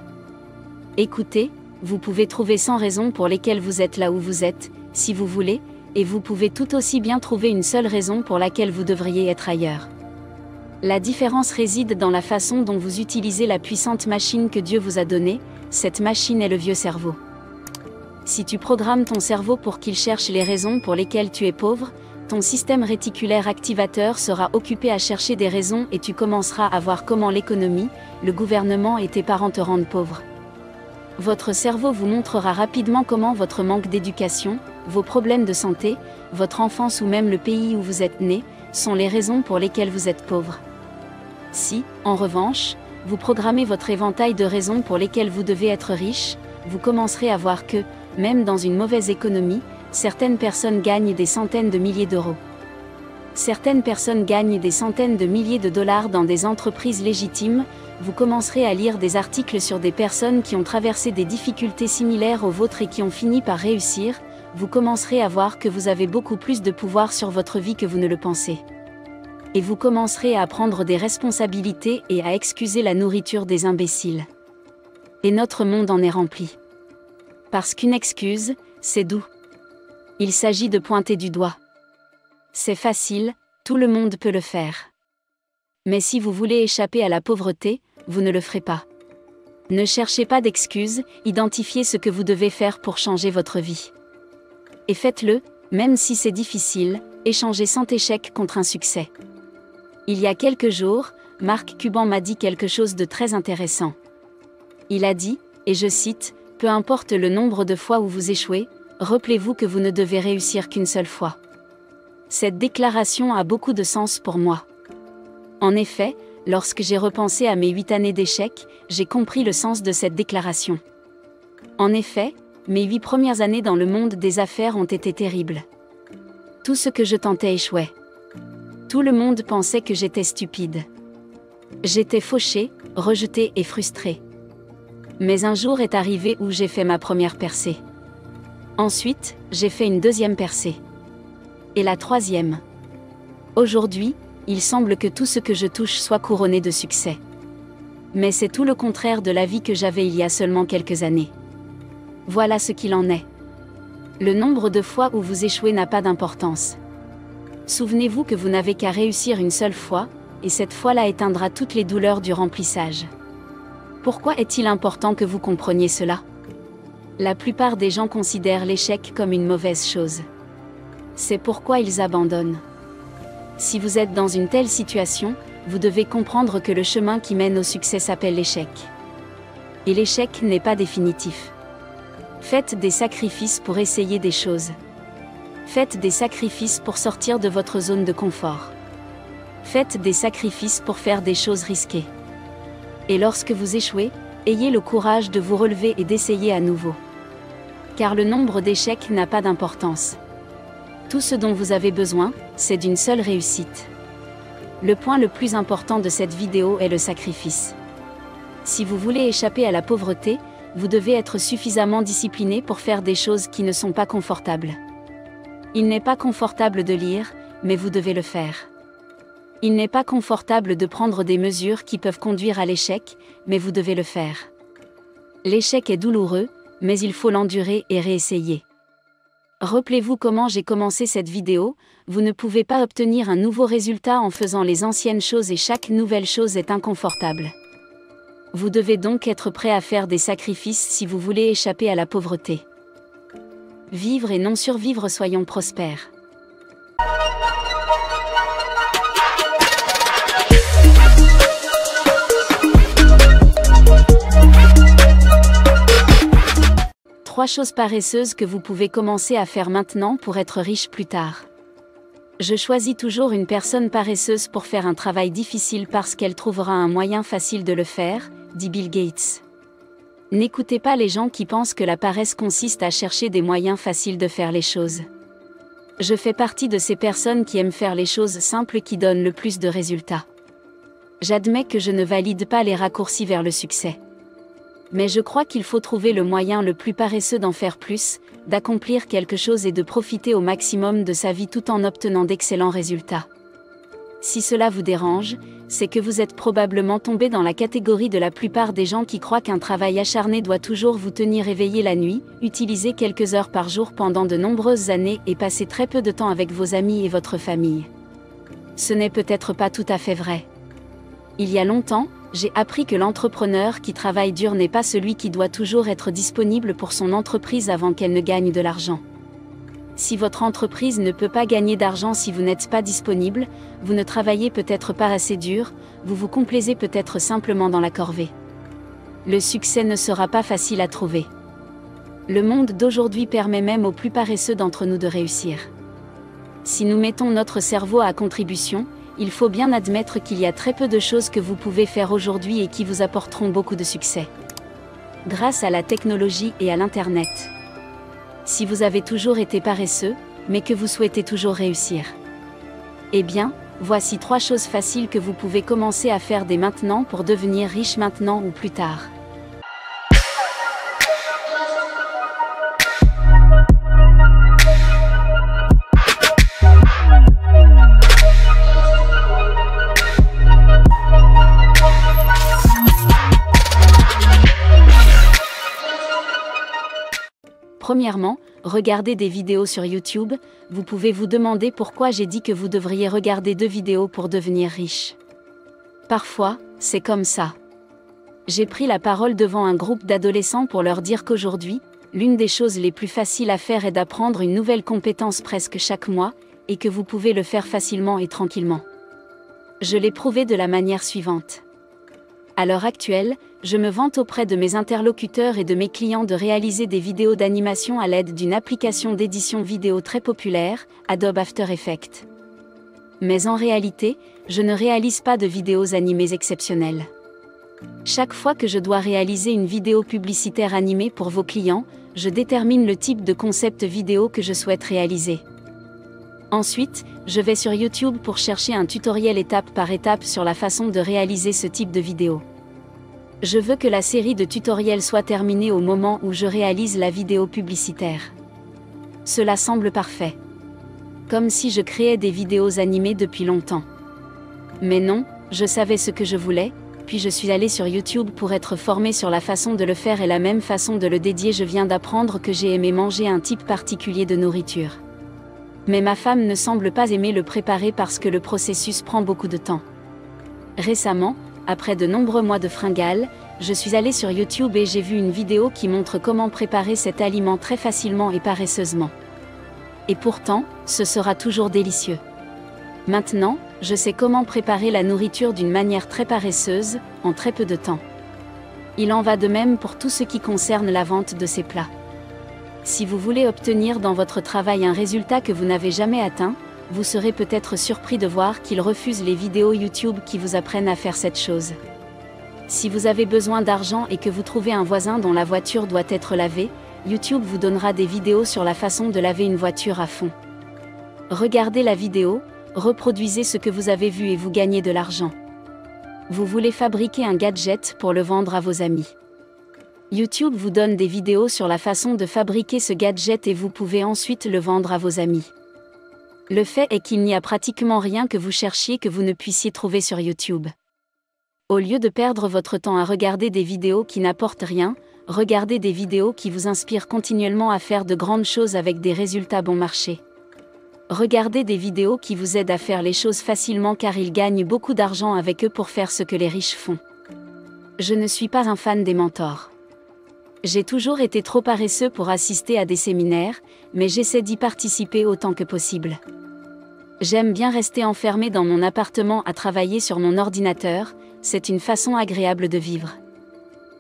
Écoutez, vous pouvez trouver 100 raisons pour lesquelles vous êtes là où vous êtes, si vous voulez, et vous pouvez tout aussi bien trouver une seule raison pour laquelle vous devriez être ailleurs. La différence réside dans la façon dont vous utilisez la puissante machine que Dieu vous a donnée. Cette machine est le vieux cerveau. Si tu programmes ton cerveau pour qu'il cherche les raisons pour lesquelles tu es pauvre, ton système réticulaire activateur sera occupé à chercher des raisons et tu commenceras à voir comment l'économie, le gouvernement et tes parents te rendent pauvre. Votre cerveau vous montrera rapidement comment votre manque d'éducation, vos problèmes de santé, votre enfance ou même le pays où vous êtes né, sont les raisons pour lesquelles vous êtes pauvre. Si, en revanche, vous programmez votre éventail de raisons pour lesquelles vous devez être riche, vous commencerez à voir que, même dans une mauvaise économie, certaines personnes gagnent des centaines de milliers d'euros. Certaines personnes gagnent des centaines de milliers de dollars dans des entreprises légitimes. Vous commencerez à lire des articles sur des personnes qui ont traversé des difficultés similaires aux vôtres et qui ont fini par réussir. Vous commencerez à voir que vous avez beaucoup plus de pouvoir sur votre vie que vous ne le pensez. Et vous commencerez à prendre des responsabilités et à excuser la nourriture des imbéciles. Et notre monde en est rempli. Parce qu'une excuse, c'est doux. Il s'agit de pointer du doigt. C'est facile, tout le monde peut le faire. Mais si vous voulez échapper à la pauvreté, vous ne le ferez pas. Ne cherchez pas d'excuses, identifiez ce que vous devez faire pour changer votre vie. Et faites-le, même si c'est difficile, échangez 100 échecs contre un succès. Il y a quelques jours, Mark Cuban m'a dit quelque chose de très intéressant. Il a dit, et je cite, « Peu importe le nombre de fois où vous échouez, rappelez-vous que vous ne devez réussir qu'une seule fois. » Cette déclaration a beaucoup de sens pour moi. En effet, lorsque j'ai repensé à mes 8 années d'échecs, j'ai compris le sens de cette déclaration. En effet, mes 8 premières années dans le monde des affaires ont été terribles. Tout ce que je tentais échouait. Tout le monde pensait que j'étais stupide. J'étais fauché, rejeté et frustré. Mais un jour est arrivé où j'ai fait ma première percée. Ensuite, j'ai fait une deuxième percée. Et la troisième. Aujourd'hui, il semble que tout ce que je touche soit couronné de succès. Mais c'est tout le contraire de la vie que j'avais il y a seulement quelques années. Voilà ce qu'il en est. Le nombre de fois où vous échouez n'a pas d'importance. Souvenez-vous que vous n'avez qu'à réussir une seule fois, et cette fois-là éteindra toutes les douleurs du remplissage. Pourquoi est-il important que vous compreniez cela ? La plupart des gens considèrent l'échec comme une mauvaise chose. C'est pourquoi ils abandonnent. Si vous êtes dans une telle situation, vous devez comprendre que le chemin qui mène au succès s'appelle l'échec. Et l'échec n'est pas définitif. Faites des sacrifices pour essayer des choses. Faites des sacrifices pour sortir de votre zone de confort. Faites des sacrifices pour faire des choses risquées. Et lorsque vous échouez, ayez le courage de vous relever et d'essayer à nouveau. Car le nombre d'échecs n'a pas d'importance. Tout ce dont vous avez besoin, c'est d'une seule réussite. Le point le plus important de cette vidéo est le sacrifice. Si vous voulez échapper à la pauvreté, vous devez être suffisamment discipliné pour faire des choses qui ne sont pas confortables. Il n'est pas confortable de lire, mais vous devez le faire. Il n'est pas confortable de prendre des mesures qui peuvent conduire à l'échec, mais vous devez le faire. L'échec est douloureux, mais il faut l'endurer et réessayer. Rappelez-vous comment j'ai commencé cette vidéo, vous ne pouvez pas obtenir un nouveau résultat en faisant les anciennes choses et chaque nouvelle chose est inconfortable. Vous devez donc être prêt à faire des sacrifices si vous voulez échapper à la pauvreté. Vivre et non survivre, soyons prospères. Trois choses paresseuses que vous pouvez commencer à faire maintenant pour être riche plus tard. Je choisis toujours une personne paresseuse pour faire un travail difficile parce qu'elle trouvera un moyen facile de le faire, dit Bill Gates. N'écoutez pas les gens qui pensent que la paresse consiste à chercher des moyens faciles de faire les choses. Je fais partie de ces personnes qui aiment faire les choses simples qui donnent le plus de résultats. J'admets que je ne valide pas les raccourcis vers le succès. Mais je crois qu'il faut trouver le moyen le plus paresseux d'en faire plus, d'accomplir quelque chose et de profiter au maximum de sa vie tout en obtenant d'excellents résultats. Si cela vous dérange, c'est que vous êtes probablement tombé dans la catégorie de la plupart des gens qui croient qu'un travail acharné doit toujours vous tenir éveillé la nuit, utiliser quelques heures par jour pendant de nombreuses années et passer très peu de temps avec vos amis et votre famille. Ce n'est peut-être pas tout à fait vrai. Il y a longtemps, j'ai appris que l'entrepreneur qui travaille dur n'est pas celui qui doit toujours être disponible pour son entreprise avant qu'elle ne gagne de l'argent. Si votre entreprise ne peut pas gagner d'argent si vous n'êtes pas disponible, vous ne travaillez peut-être pas assez dur, vous vous complaisez peut-être simplement dans la corvée. Le succès ne sera pas facile à trouver. Le monde d'aujourd'hui permet même aux plus paresseux d'entre nous de réussir. Si nous mettons notre cerveau à contribution, il faut bien admettre qu'il y a très peu de choses que vous pouvez faire aujourd'hui et qui vous apporteront beaucoup de succès. Grâce à la technologie et à l'Internet. Si vous avez toujours été paresseux, mais que vous souhaitez toujours réussir. Eh bien, voici 3 choses faciles que vous pouvez commencer à faire dès maintenant pour devenir riche maintenant ou plus tard. Premièrement, regardez des vidéos sur YouTube. Vous pouvez vous demander pourquoi j'ai dit que vous devriez regarder 2 vidéos pour devenir riche. Parfois, c'est comme ça. J'ai pris la parole devant un groupe d'adolescents pour leur dire qu'aujourd'hui, l'une des choses les plus faciles à faire est d'apprendre une nouvelle compétence presque chaque mois, et que vous pouvez le faire facilement et tranquillement. Je l'ai prouvé de la manière suivante. À l'heure actuelle, je me vante auprès de mes interlocuteurs et de mes clients de réaliser des vidéos d'animation à l'aide d'une application d'édition vidéo très populaire, Adobe After Effects. Mais en réalité, je ne réalise pas de vidéos animées exceptionnelles. Chaque fois que je dois réaliser une vidéo publicitaire animée pour vos clients, je détermine le type de concept vidéo que je souhaite réaliser. Ensuite, je vais sur YouTube pour chercher un tutoriel étape par étape sur la façon de réaliser ce type de vidéo. Je veux que la série de tutoriels soit terminée au moment où je réalise la vidéo publicitaire. Cela semble parfait. Comme si je créais des vidéos animées depuis longtemps. Mais non, je savais ce que je voulais, puis je suis allé sur YouTube pour être formé sur la façon de le faire et la même façon de le dédier. Je viens d'apprendre que j'ai aimé manger un type particulier de nourriture. Mais ma femme ne semble pas aimer le préparer parce que le processus prend beaucoup de temps. Récemment, après de nombreux mois de fringales, je suis allée sur YouTube et j'ai vu une vidéo qui montre comment préparer cet aliment très facilement et paresseusement. Et pourtant, ce sera toujours délicieux. Maintenant, je sais comment préparer la nourriture d'une manière très paresseuse, en très peu de temps. Il en va de même pour tout ce qui concerne la vente de ces plats. Si vous voulez obtenir dans votre travail un résultat que vous n'avez jamais atteint, vous serez peut-être surpris de voir qu'il refuse les vidéos YouTube qui vous apprennent à faire cette chose. Si vous avez besoin d'argent et que vous trouvez un voisin dont la voiture doit être lavée, YouTube vous donnera des vidéos sur la façon de laver une voiture à fond. Regardez la vidéo, reproduisez ce que vous avez vu et vous gagnez de l'argent. Vous voulez fabriquer un gadget pour le vendre à vos amis. YouTube vous donne des vidéos sur la façon de fabriquer ce gadget et vous pouvez ensuite le vendre à vos amis. Le fait est qu'il n'y a pratiquement rien que vous cherchiez que vous ne puissiez trouver sur YouTube. Au lieu de perdre votre temps à regarder des vidéos qui n'apportent rien, regardez des vidéos qui vous inspirent continuellement à faire de grandes choses avec des résultats bon marché. Regardez des vidéos qui vous aident à faire les choses facilement car ils gagnent beaucoup d'argent avec eux pour faire ce que les riches font. Je ne suis pas un fan des mentors. J'ai toujours été trop paresseux pour assister à des séminaires, mais j'essaie d'y participer autant que possible. J'aime bien rester enfermé dans mon appartement à travailler sur mon ordinateur, c'est une façon agréable de vivre.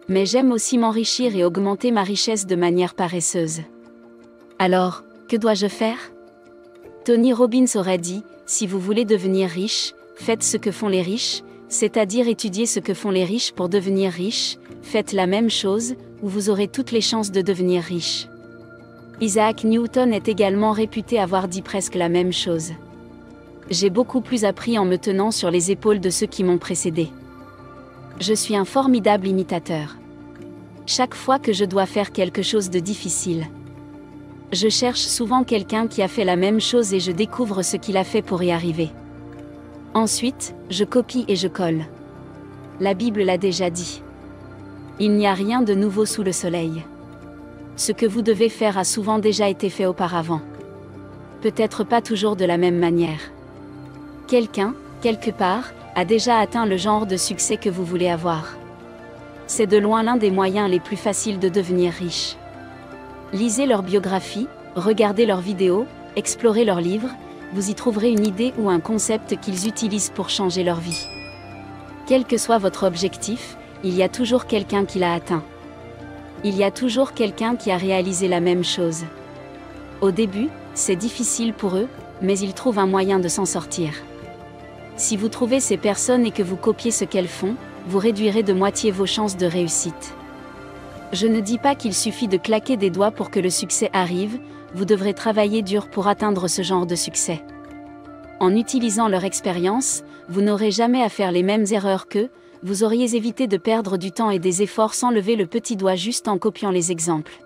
Mais j'aime aussi m'enrichir et augmenter ma richesse de manière paresseuse. Alors, que dois-je faire ? Tony Robbins aurait dit, si vous voulez devenir riche, faites ce que font les riches, c'est-à-dire étudiez ce que font les riches pour devenir riches, faites la même chose, ou vous aurez toutes les chances de devenir riche. Isaac Newton est également réputé avoir dit presque la même chose. J'ai beaucoup plus appris en me tenant sur les épaules de ceux qui m'ont précédé. Je suis un formidable imitateur. Chaque fois que je dois faire quelque chose de difficile, je cherche souvent quelqu'un qui a fait la même chose et je découvre ce qu'il a fait pour y arriver. Ensuite, je copie et je colle. La Bible l'a déjà dit. Il n'y a rien de nouveau sous le soleil. Ce que vous devez faire a souvent déjà été fait auparavant. Peut-être pas toujours de la même manière. Quelqu'un, quelque part, a déjà atteint le genre de succès que vous voulez avoir. C'est de loin l'un des moyens les plus faciles de devenir riche. Lisez leur biographie, regardez leurs vidéos, explorez leurs livres, vous y trouverez une idée ou un concept qu'ils utilisent pour changer leur vie. Quel que soit votre objectif, il y a toujours quelqu'un qui l'a atteint. Il y a toujours quelqu'un qui a réalisé la même chose. Au début, c'est difficile pour eux, mais ils trouvent un moyen de s'en sortir. Si vous trouvez ces personnes et que vous copiez ce qu'elles font, vous réduirez de moitié vos chances de réussite. Je ne dis pas qu'il suffit de claquer des doigts pour que le succès arrive, vous devrez travailler dur pour atteindre ce genre de succès. En utilisant leur expérience, vous n'aurez jamais à faire les mêmes erreurs qu'eux, vous auriez évité de perdre du temps et des efforts sans lever le petit doigt juste en copiant les exemples.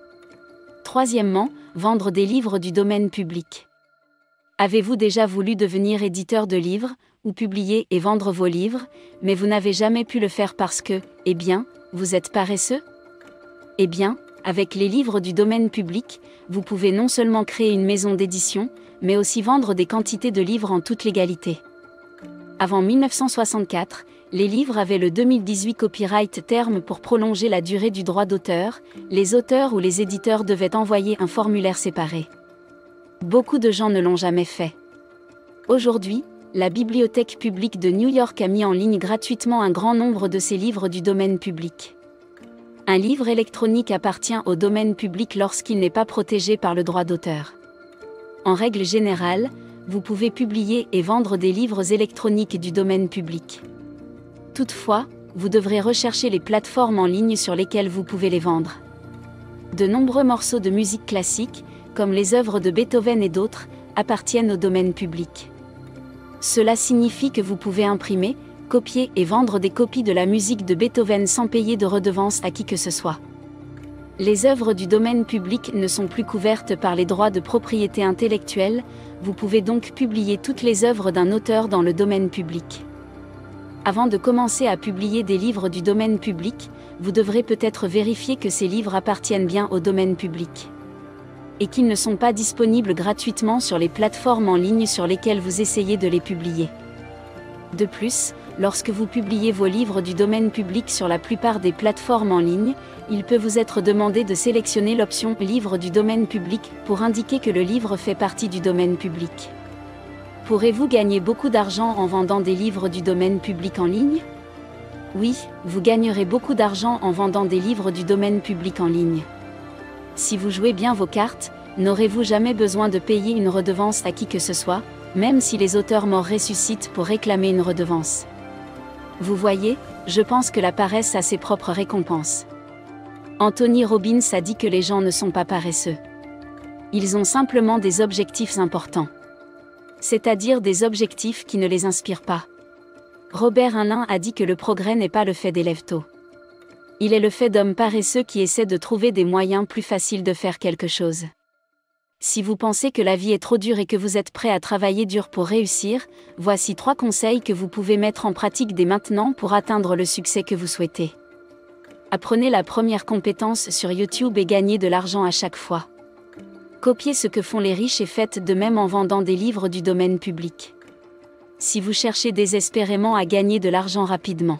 Troisièmement, vendre des livres du domaine public. Avez-vous déjà voulu devenir éditeur de livres, ou publier et vendre vos livres, mais vous n'avez jamais pu le faire parce que, eh bien, vous êtes paresseux ? Eh bien, avec les livres du domaine public, vous pouvez non seulement créer une maison d'édition, mais aussi vendre des quantités de livres en toute légalité. Avant 1964, les livres avaient le 2018 copyright terme pour prolonger la durée du droit d'auteur, les auteurs ou les éditeurs devaient envoyer un formulaire séparé. Beaucoup de gens ne l'ont jamais fait. Aujourd'hui, la Bibliothèque publique de New York a mis en ligne gratuitement un grand nombre de ces livres du domaine public. Un livre électronique appartient au domaine public lorsqu'il n'est pas protégé par le droit d'auteur. En règle générale, vous pouvez publier et vendre des livres électroniques du domaine public. Toutefois, vous devrez rechercher les plateformes en ligne sur lesquelles vous pouvez les vendre. De nombreux morceaux de musique classique, comme les œuvres de Beethoven et d'autres, appartiennent au domaine public. Cela signifie que vous pouvez imprimer, copier et vendre des copies de la musique de Beethoven sans payer de redevance à qui que ce soit. Les œuvres du domaine public ne sont plus couvertes par les droits de propriété intellectuelle, vous pouvez donc publier toutes les œuvres d'un auteur dans le domaine public. Avant de commencer à publier des livres du domaine public, vous devrez peut-être vérifier que ces livres appartiennent bien au domaine public. Et qu'ils ne sont pas disponibles gratuitement sur les plateformes en ligne sur lesquelles vous essayez de les publier. De plus, lorsque vous publiez vos livres du domaine public sur la plupart des plateformes en ligne, il peut vous être demandé de sélectionner l'option « Livre du domaine public » pour indiquer que le livre fait partie du domaine public. Pourrez-vous gagner beaucoup d'argent en vendant des livres du domaine public en ligne ? Oui, vous gagnerez beaucoup d'argent en vendant des livres du domaine public en ligne. Si vous jouez bien vos cartes, n'aurez-vous jamais besoin de payer une redevance à qui que ce soit, même si les auteurs morts ressuscitent pour réclamer une redevance. Vous voyez, je pense que la paresse a ses propres récompenses. Anthony Robbins a dit que les gens ne sont pas paresseux. Ils ont simplement des objectifs importants. C'est-à-dire des objectifs qui ne les inspirent pas. Robert Heinlein a dit que le progrès n'est pas le fait des lève-tôt. Il est le fait d'hommes paresseux qui essaient de trouver des moyens plus faciles de faire quelque chose. Si vous pensez que la vie est trop dure et que vous êtes prêt à travailler dur pour réussir, voici 3 conseils que vous pouvez mettre en pratique dès maintenant pour atteindre le succès que vous souhaitez. Apprenez la première compétence sur YouTube et gagnez de l'argent à chaque fois. Copiez ce que font les riches et faites de même en vendant des livres du domaine public. Si vous cherchez désespérément à gagner de l'argent rapidement.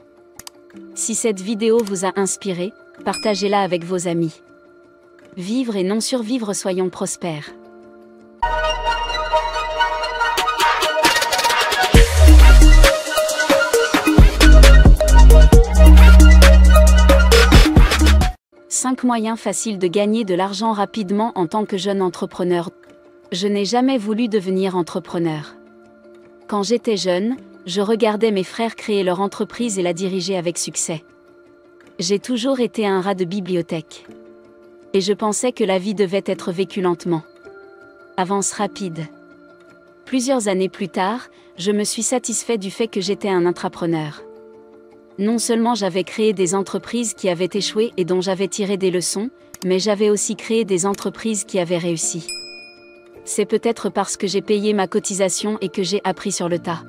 Si cette vidéo vous a inspiré, partagez-la avec vos amis. Vivre et non survivre, soyons prospères. Cinq moyens faciles de gagner de l'argent rapidement en tant que jeune entrepreneur. Je n'ai jamais voulu devenir entrepreneur. Quand j'étais jeune, je regardais mes frères créer leur entreprise et la diriger avec succès. J'ai toujours été un rat de bibliothèque. Et je pensais que la vie devait être vécue lentement. Avance rapide. Plusieurs années plus tard, je me suis satisfait du fait que j'étais un intrapreneur. Non seulement j'avais créé des entreprises qui avaient échoué et dont j'avais tiré des leçons, mais j'avais aussi créé des entreprises qui avaient réussi. C'est peut-être parce que j'ai payé ma cotisation et que j'ai appris sur le tas.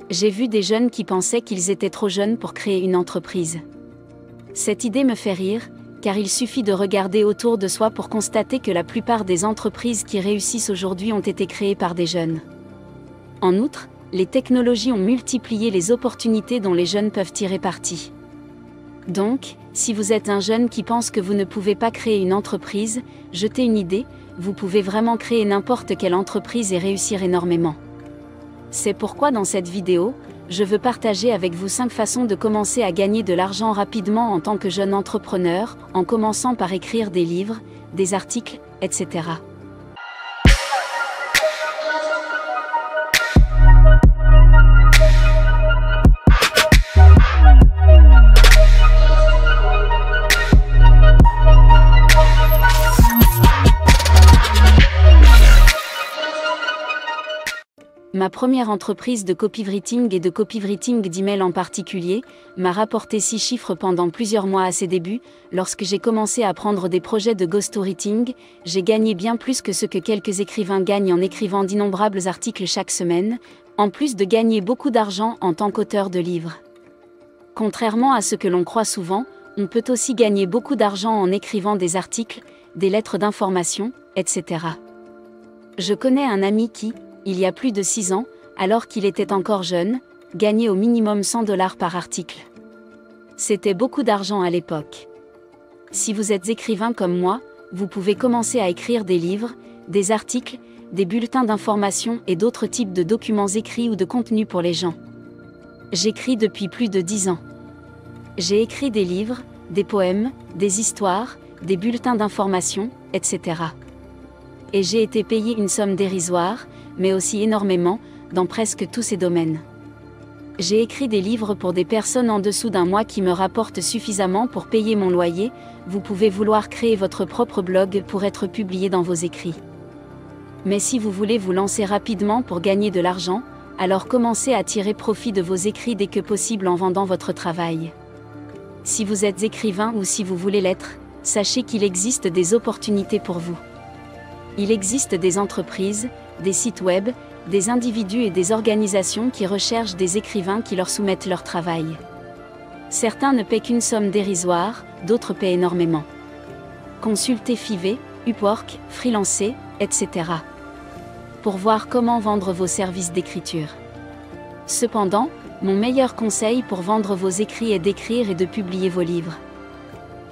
J'ai vu des jeunes qui pensaient qu'ils étaient trop jeunes pour créer une entreprise. Cette idée me fait rire, car il suffit de regarder autour de soi pour constater que la plupart des entreprises qui réussissent aujourd'hui ont été créées par des jeunes. En outre, les technologies ont multiplié les opportunités dont les jeunes peuvent tirer parti. Donc, si vous êtes un jeune qui pense que vous ne pouvez pas créer une entreprise, jetez une idée, vous pouvez vraiment créer n'importe quelle entreprise et réussir énormément. C'est pourquoi dans cette vidéo, je veux partager avec vous 5 façons de commencer à gagner de l'argent rapidement en tant que jeune entrepreneur, en commençant par écrire des livres, des articles, etc. Ma première entreprise de copywriting et de copywriting d'email en particulier, m'a rapporté 6 chiffres pendant plusieurs mois à ses débuts. Lorsque j'ai commencé à prendre des projets de ghostwriting, j'ai gagné bien plus que ce que quelques écrivains gagnent en écrivant d'innombrables articles chaque semaine, en plus de gagner beaucoup d'argent en tant qu'auteur de livres. Contrairement à ce que l'on croit souvent, on peut aussi gagner beaucoup d'argent en écrivant des articles, des lettres d'information, etc. Je connais un ami qui, il y a plus de 6 ans, alors qu'il était encore jeune, gagnait au minimum $100 par article. C'était beaucoup d'argent à l'époque. Si vous êtes écrivain comme moi, vous pouvez commencer à écrire des livres, des articles, des bulletins d'information et d'autres types de documents écrits ou de contenus pour les gens. J'écris depuis plus de 10 ans. J'ai écrit des livres, des poèmes, des histoires, des bulletins d'information, etc. Et j'ai été payé une somme dérisoire, mais aussi énormément, dans presque tous ces domaines. J'ai écrit des livres pour des personnes en dessous d'un mois qui me rapportent suffisamment pour payer mon loyer. Vous pouvez vouloir créer votre propre blog pour être publié dans vos écrits. Mais si vous voulez vous lancer rapidement pour gagner de l'argent, alors commencez à tirer profit de vos écrits dès que possible en vendant votre travail. Si vous êtes écrivain ou si vous voulez l'être, sachez qu'il existe des opportunités pour vous. Il existe des entreprises, des sites web, des individus et des organisations qui recherchent des écrivains qui leur soumettent leur travail. Certains ne paient qu'une somme dérisoire, d'autres paient énormément. Consultez Fiverr, Upwork, Freelancer, etc. pour voir comment vendre vos services d'écriture. Cependant, mon meilleur conseil pour vendre vos écrits est d'écrire et de publier vos livres.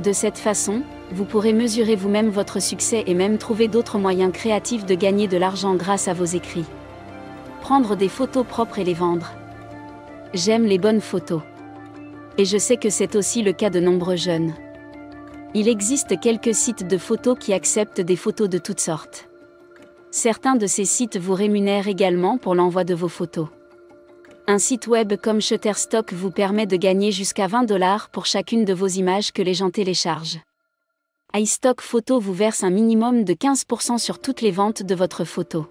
De cette façon, vous pourrez mesurer vous-même votre succès et même trouver d'autres moyens créatifs de gagner de l'argent grâce à vos écrits. Prendre des photos propres et les vendre. J'aime les bonnes photos. Et je sais que c'est aussi le cas de nombreux jeunes. Il existe quelques sites de photos qui acceptent des photos de toutes sortes. Certains de ces sites vous rémunèrent également pour l'envoi de vos photos. Un site web comme Shutterstock vous permet de gagner jusqu'à $20 pour chacune de vos images que les gens téléchargent. iStock Photo vous verse un minimum de 15% sur toutes les ventes de votre photo.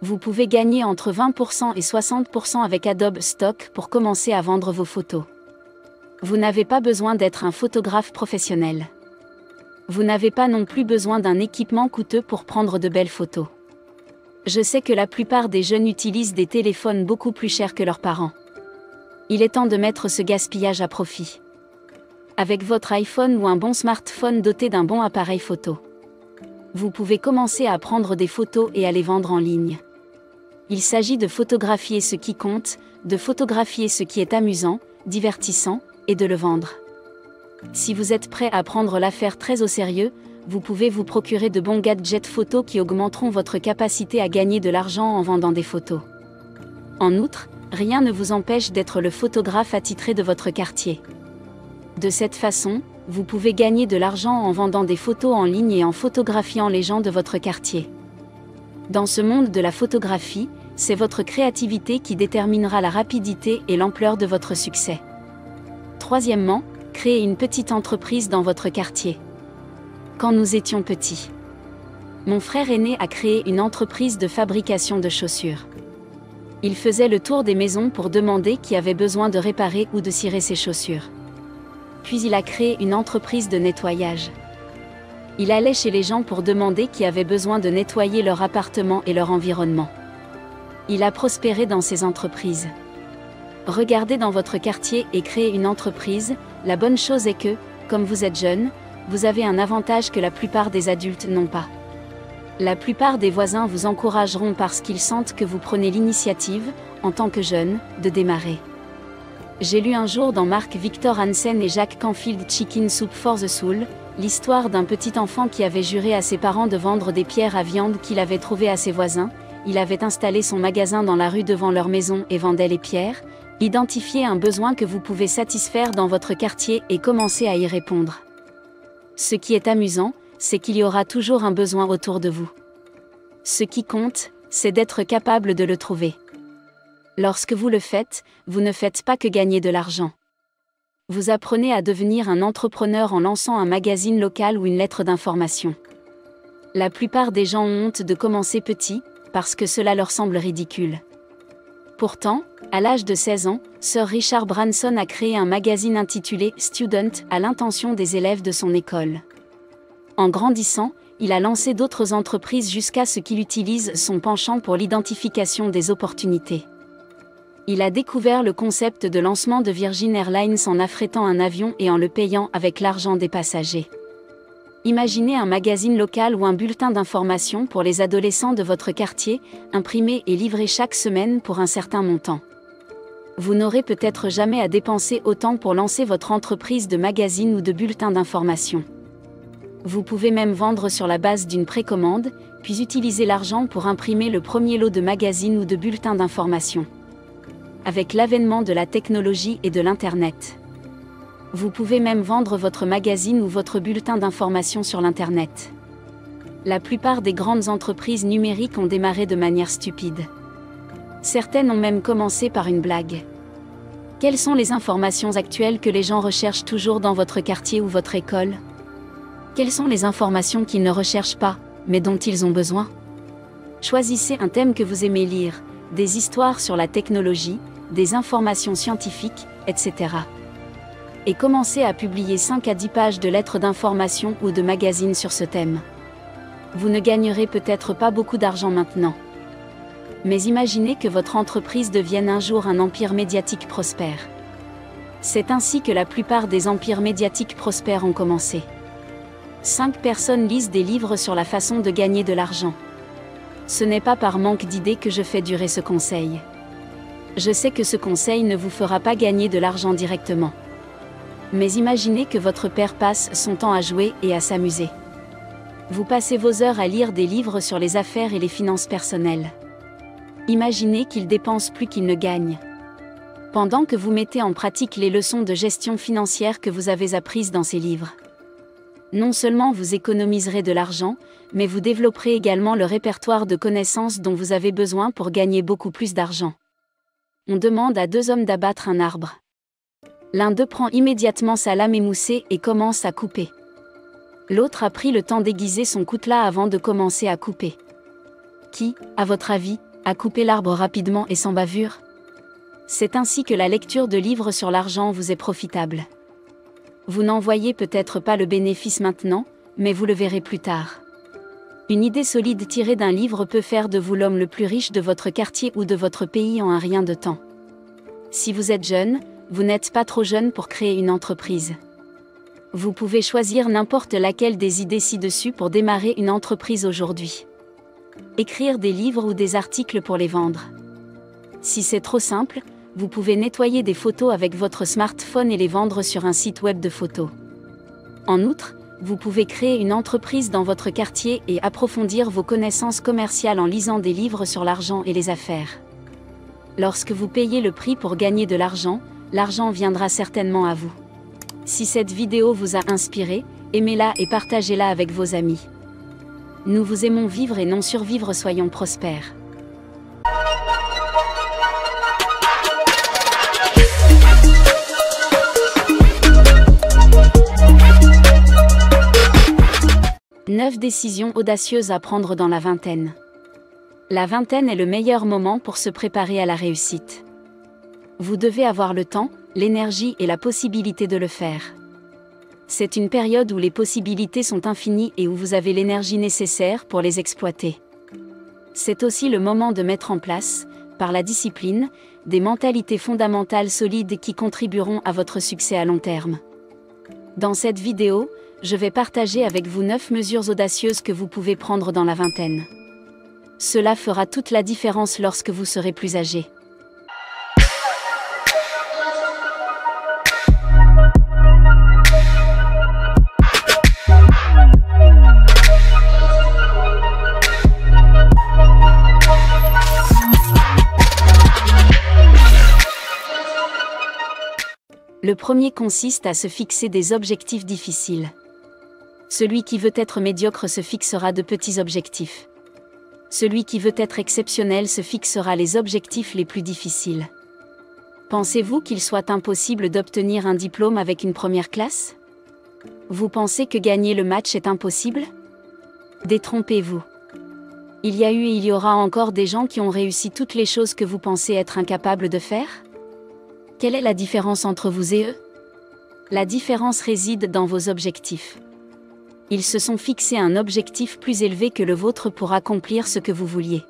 Vous pouvez gagner entre 20% et 60% avec Adobe Stock pour commencer à vendre vos photos. Vous n'avez pas besoin d'être un photographe professionnel. Vous n'avez pas non plus besoin d'un équipement coûteux pour prendre de belles photos. Je sais que la plupart des jeunes utilisent des téléphones beaucoup plus chers que leurs parents. Il est temps de mettre ce gaspillage à profit. Avec votre iPhone ou un bon smartphone doté d'un bon appareil photo, vous pouvez commencer à prendre des photos et à les vendre en ligne. Il s'agit de photographier ce qui compte, de photographier ce qui est amusant, divertissant, et de le vendre. Si vous êtes prêt à prendre l'affaire très au sérieux, vous pouvez vous procurer de bons gadgets photos qui augmenteront votre capacité à gagner de l'argent en vendant des photos. En outre, rien ne vous empêche d'être le photographe attitré de votre quartier. De cette façon, vous pouvez gagner de l'argent en vendant des photos en ligne et en photographiant les gens de votre quartier. Dans ce monde de la photographie, c'est votre créativité qui déterminera la rapidité et l'ampleur de votre succès. Troisièmement, créez une petite entreprise dans votre quartier. Quand nous étions petits, mon frère aîné a créé une entreprise de fabrication de chaussures. Il faisait le tour des maisons pour demander qui avait besoin de réparer ou de cirer ses chaussures. Puis il a créé une entreprise de nettoyage. Il allait chez les gens pour demander qui avait besoin de nettoyer leur appartement et leur environnement. Il a prospéré dans ces entreprises. Regardez dans votre quartier et créez une entreprise. La bonne chose est que, comme vous êtes jeune, vous avez un avantage que la plupart des adultes n'ont pas. La plupart des voisins vous encourageront parce qu'ils sentent que vous prenez l'initiative, en tant que jeune, de démarrer. J'ai lu un jour dans Mark Victor Hansen et Jack Canfield Chicken Soup for the Soul, l'histoire d'un petit enfant qui avait juré à ses parents de vendre des pierres à viande qu'il avait trouvées à ses voisins. Il avait installé son magasin dans la rue devant leur maison et vendait les pierres. Identifiez un besoin que vous pouvez satisfaire dans votre quartier et commencez à y répondre. Ce qui est amusant, c'est qu'il y aura toujours un besoin autour de vous. Ce qui compte, c'est d'être capable de le trouver. Lorsque vous le faites, vous ne faites pas que gagner de l'argent. Vous apprenez à devenir un entrepreneur en lançant un magazine local ou une lettre d'information. La plupart des gens ont honte de commencer petit, parce que cela leur semble ridicule. Pourtant, à l'âge de 16 ans, Sir Richard Branson a créé un magazine intitulé « Student » à l'intention des élèves de son école. En grandissant, il a lancé d'autres entreprises jusqu'à ce qu'il utilise son penchant pour l'identification des opportunités. Il a découvert le concept de lancement de Virgin Airlines en affrétant un avion et en le payant avec l'argent des passagers. Imaginez un magazine local ou un bulletin d'information pour les adolescents de votre quartier, imprimé et livré chaque semaine pour un certain montant. Vous n'aurez peut-être jamais à dépenser autant pour lancer votre entreprise de magazine ou de bulletin d'information. Vous pouvez même vendre sur la base d'une précommande, puis utiliser l'argent pour imprimer le premier lot de magazines ou de bulletins d'information. Avec l'avènement de la technologie et de l'Internet, vous pouvez même vendre votre magazine ou votre bulletin d'information sur l'Internet. La plupart des grandes entreprises numériques ont démarré de manière stupide. Certaines ont même commencé par une blague. Quelles sont les informations actuelles que les gens recherchent toujours dans votre quartier ou votre école ? Quelles sont les informations qu'ils ne recherchent pas, mais dont ils ont besoin ? Choisissez un thème que vous aimez lire, des histoires sur la technologie, des informations scientifiques, etc. Et commencez à publier 5 à 10 pages de lettres d'information ou de magazines sur ce thème. Vous ne gagnerez peut-être pas beaucoup d'argent maintenant. Mais imaginez que votre entreprise devienne un jour un empire médiatique prospère. C'est ainsi que la plupart des empires médiatiques prospères ont commencé. 5 personnes lisent des livres sur la façon de gagner de l'argent. Ce n'est pas par manque d'idées que je fais durer ce conseil. Je sais que ce conseil ne vous fera pas gagner de l'argent directement. Mais imaginez que votre père passe son temps à jouer et à s'amuser. Vous passez vos heures à lire des livres sur les affaires et les finances personnelles. Imaginez qu'il dépense plus qu'il ne gagne. Pendant que vous mettez en pratique les leçons de gestion financière que vous avez apprises dans ces livres. Non seulement vous économiserez de l'argent, mais vous développerez également le répertoire de connaissances dont vous avez besoin pour gagner beaucoup plus d'argent. On demande à 2 hommes d'abattre un arbre. L'un d'eux prend immédiatement sa lame émoussée et commence à couper. L'autre a pris le temps d'aiguiser son coutelas avant de commencer à couper. Qui, à votre avis, a coupé l'arbre rapidement et sans bavure ? C'est ainsi que la lecture de livres sur l'argent vous est profitable. Vous n'en voyez peut-être pas le bénéfice maintenant, mais vous le verrez plus tard. Une idée solide tirée d'un livre peut faire de vous l'homme le plus riche de votre quartier ou de votre pays en un rien de temps. Si vous êtes jeune, vous n'êtes pas trop jeune pour créer une entreprise. Vous pouvez choisir n'importe laquelle des idées ci-dessus pour démarrer une entreprise aujourd'hui. Écrire des livres ou des articles pour les vendre. Si c'est trop simple, vous pouvez nettoyer des photos avec votre smartphone et les vendre sur un site web de photos. En outre, vous pouvez créer une entreprise dans votre quartier et approfondir vos connaissances commerciales en lisant des livres sur l'argent et les affaires. Lorsque vous payez le prix pour gagner de l'argent, l'argent viendra certainement à vous. Si cette vidéo vous a inspiré, aimez-la et partagez-la avec vos amis. Nous vous aimons vivre et non survivre, soyons prospères. Neuf décisions audacieuses à prendre dans la vingtaine. La vingtaine est le meilleur moment pour se préparer à la réussite. Vous devez avoir le temps, l'énergie et la possibilité de le faire. C'est une période où les possibilités sont infinies et où vous avez l'énergie nécessaire pour les exploiter. C'est aussi le moment de mettre en place, par la discipline, des mentalités fondamentales solides qui contribueront à votre succès à long terme. Dans cette vidéo, je vais partager avec vous 9 mesures audacieuses que vous pouvez prendre dans la vingtaine. Cela fera toute la différence lorsque vous serez plus âgé. Le premier consiste à se fixer des objectifs difficiles. Celui qui veut être médiocre se fixera de petits objectifs. Celui qui veut être exceptionnel se fixera les objectifs les plus difficiles. Pensez-vous qu'il soit impossible d'obtenir un diplôme avec une première classe? Vous pensez que gagner le match est impossible? Détrompez-vous. Il y a eu et il y aura encore des gens qui ont réussi toutes les choses que vous pensez être incapables de faire? Quelle est la différence entre vous et eux? La différence réside dans vos objectifs. Ils se sont fixés un objectif plus élevé que le vôtre pour accomplir ce que vous vouliez.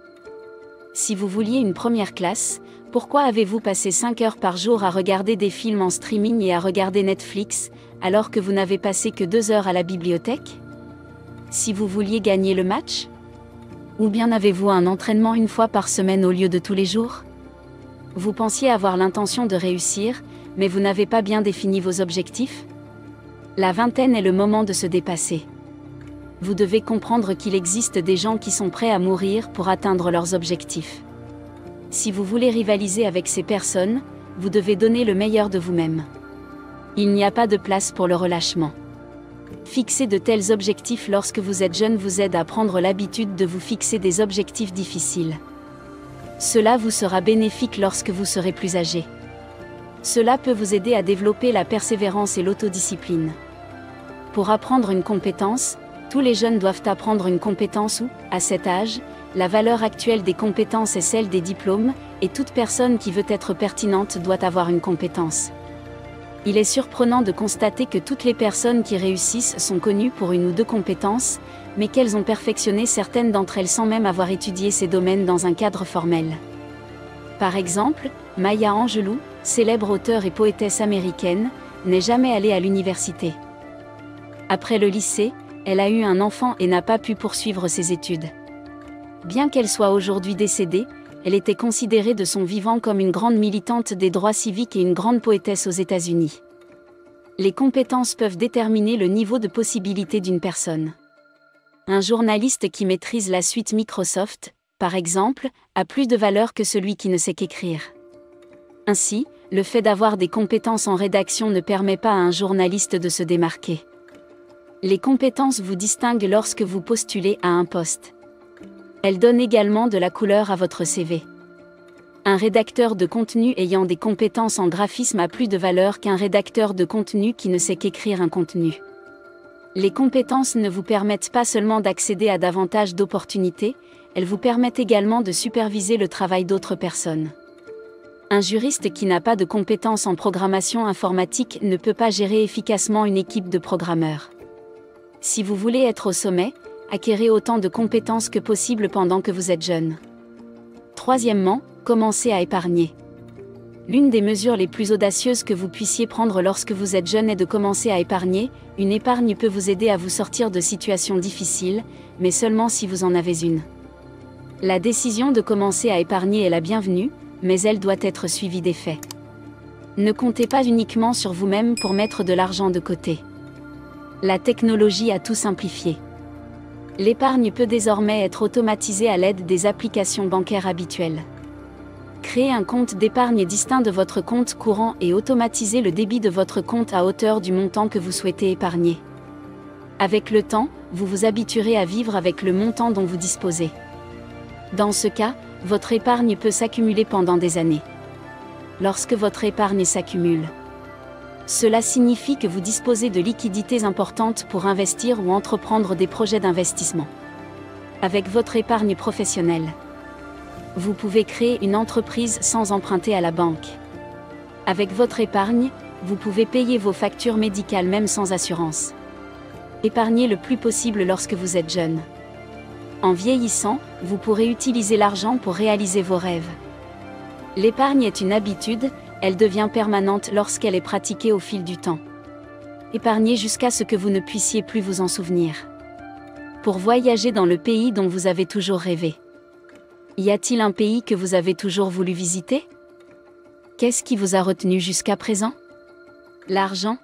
Si vous vouliez une première classe, pourquoi avez-vous passé 5 heures par jour à regarder des films en streaming et à regarder Netflix, alors que vous n'avez passé que 2 heures à la bibliothèque? Si vous vouliez gagner le match? Ou bien avez-vous un entraînement une fois par semaine au lieu de tous les jours? Vous pensiez avoir l'intention de réussir, mais vous n'avez pas bien défini vos objectifs? La vingtaine est le moment de se dépasser. Vous devez comprendre qu'il existe des gens qui sont prêts à mourir pour atteindre leurs objectifs. Si vous voulez rivaliser avec ces personnes, vous devez donner le meilleur de vous-même. Il n'y a pas de place pour le relâchement. Fixer de tels objectifs lorsque vous êtes jeune vous aide à prendre l'habitude de vous fixer des objectifs difficiles. Cela vous sera bénéfique lorsque vous serez plus âgé. Cela peut vous aider à développer la persévérance et l'autodiscipline. Pour apprendre une compétence, tous les jeunes doivent apprendre une compétence ou, à cet âge, la valeur actuelle des compétences est celle des diplômes, et toute personne qui veut être pertinente doit avoir une compétence. Il est surprenant de constater que toutes les personnes qui réussissent sont connues pour une ou deux compétences, mais qu'elles ont perfectionné certaines d'entre elles sans même avoir étudié ces domaines dans un cadre formel. Par exemple, Maya Angelou, célèbre auteure et poétesse américaine, n'est jamais allée à l'université. Après le lycée, elle a eu un enfant et n'a pas pu poursuivre ses études. Bien qu'elle soit aujourd'hui décédée, elle était considérée de son vivant comme une grande militante des droits civiques et une grande poétesse aux États-Unis. Les compétences peuvent déterminer le niveau de possibilité d'une personne. Un journaliste qui maîtrise la suite Microsoft, par exemple, a plus de valeur que celui qui ne sait qu'écrire. Ainsi, le fait d'avoir des compétences en rédaction ne permet pas à un journaliste de se démarquer. Les compétences vous distinguent lorsque vous postulez à un poste. Elles donnent également de la couleur à votre CV. Un rédacteur de contenu ayant des compétences en graphisme a plus de valeur qu'un rédacteur de contenu qui ne sait qu'écrire un contenu. Les compétences ne vous permettent pas seulement d'accéder à davantage d'opportunités, elles vous permettent également de superviser le travail d'autres personnes. Un juriste qui n'a pas de compétences en programmation informatique ne peut pas gérer efficacement une équipe de programmeurs. Si vous voulez être au sommet, acquérez autant de compétences que possible pendant que vous êtes jeune. Troisièmement, commencez à épargner. L'une des mesures les plus audacieuses que vous puissiez prendre lorsque vous êtes jeune est de commencer à épargner. Une épargne peut vous aider à vous sortir de situations difficiles, mais seulement si vous en avez une. La décision de commencer à épargner est la bienvenue, mais elle doit être suivie d'effets. Ne comptez pas uniquement sur vous-même pour mettre de l'argent de côté. La technologie a tout simplifié. L'épargne peut désormais être automatisée à l'aide des applications bancaires habituelles. Créez un compte d'épargne distinct de votre compte courant et automatisez le débit de votre compte à hauteur du montant que vous souhaitez épargner. Avec le temps, vous vous habituerez à vivre avec le montant dont vous disposez. Dans ce cas, votre épargne peut s'accumuler pendant des années. Lorsque votre épargne s'accumule, cela signifie que vous disposez de liquidités importantes pour investir ou entreprendre des projets d'investissement. Avec votre épargne professionnelle, vous pouvez créer une entreprise sans emprunter à la banque. Avec votre épargne, vous pouvez payer vos factures médicales même sans assurance. Épargnez le plus possible lorsque vous êtes jeune. En vieillissant, vous pourrez utiliser l'argent pour réaliser vos rêves. L'épargne est une habitude, elle devient permanente lorsqu'elle est pratiquée au fil du temps. Épargnez jusqu'à ce que vous ne puissiez plus vous en souvenir. Pour voyager dans le pays dont vous avez toujours rêvé. Y a-t-il un pays que vous avez toujours voulu visiter? Qu'est-ce qui vous a retenu jusqu'à présent? L'argent?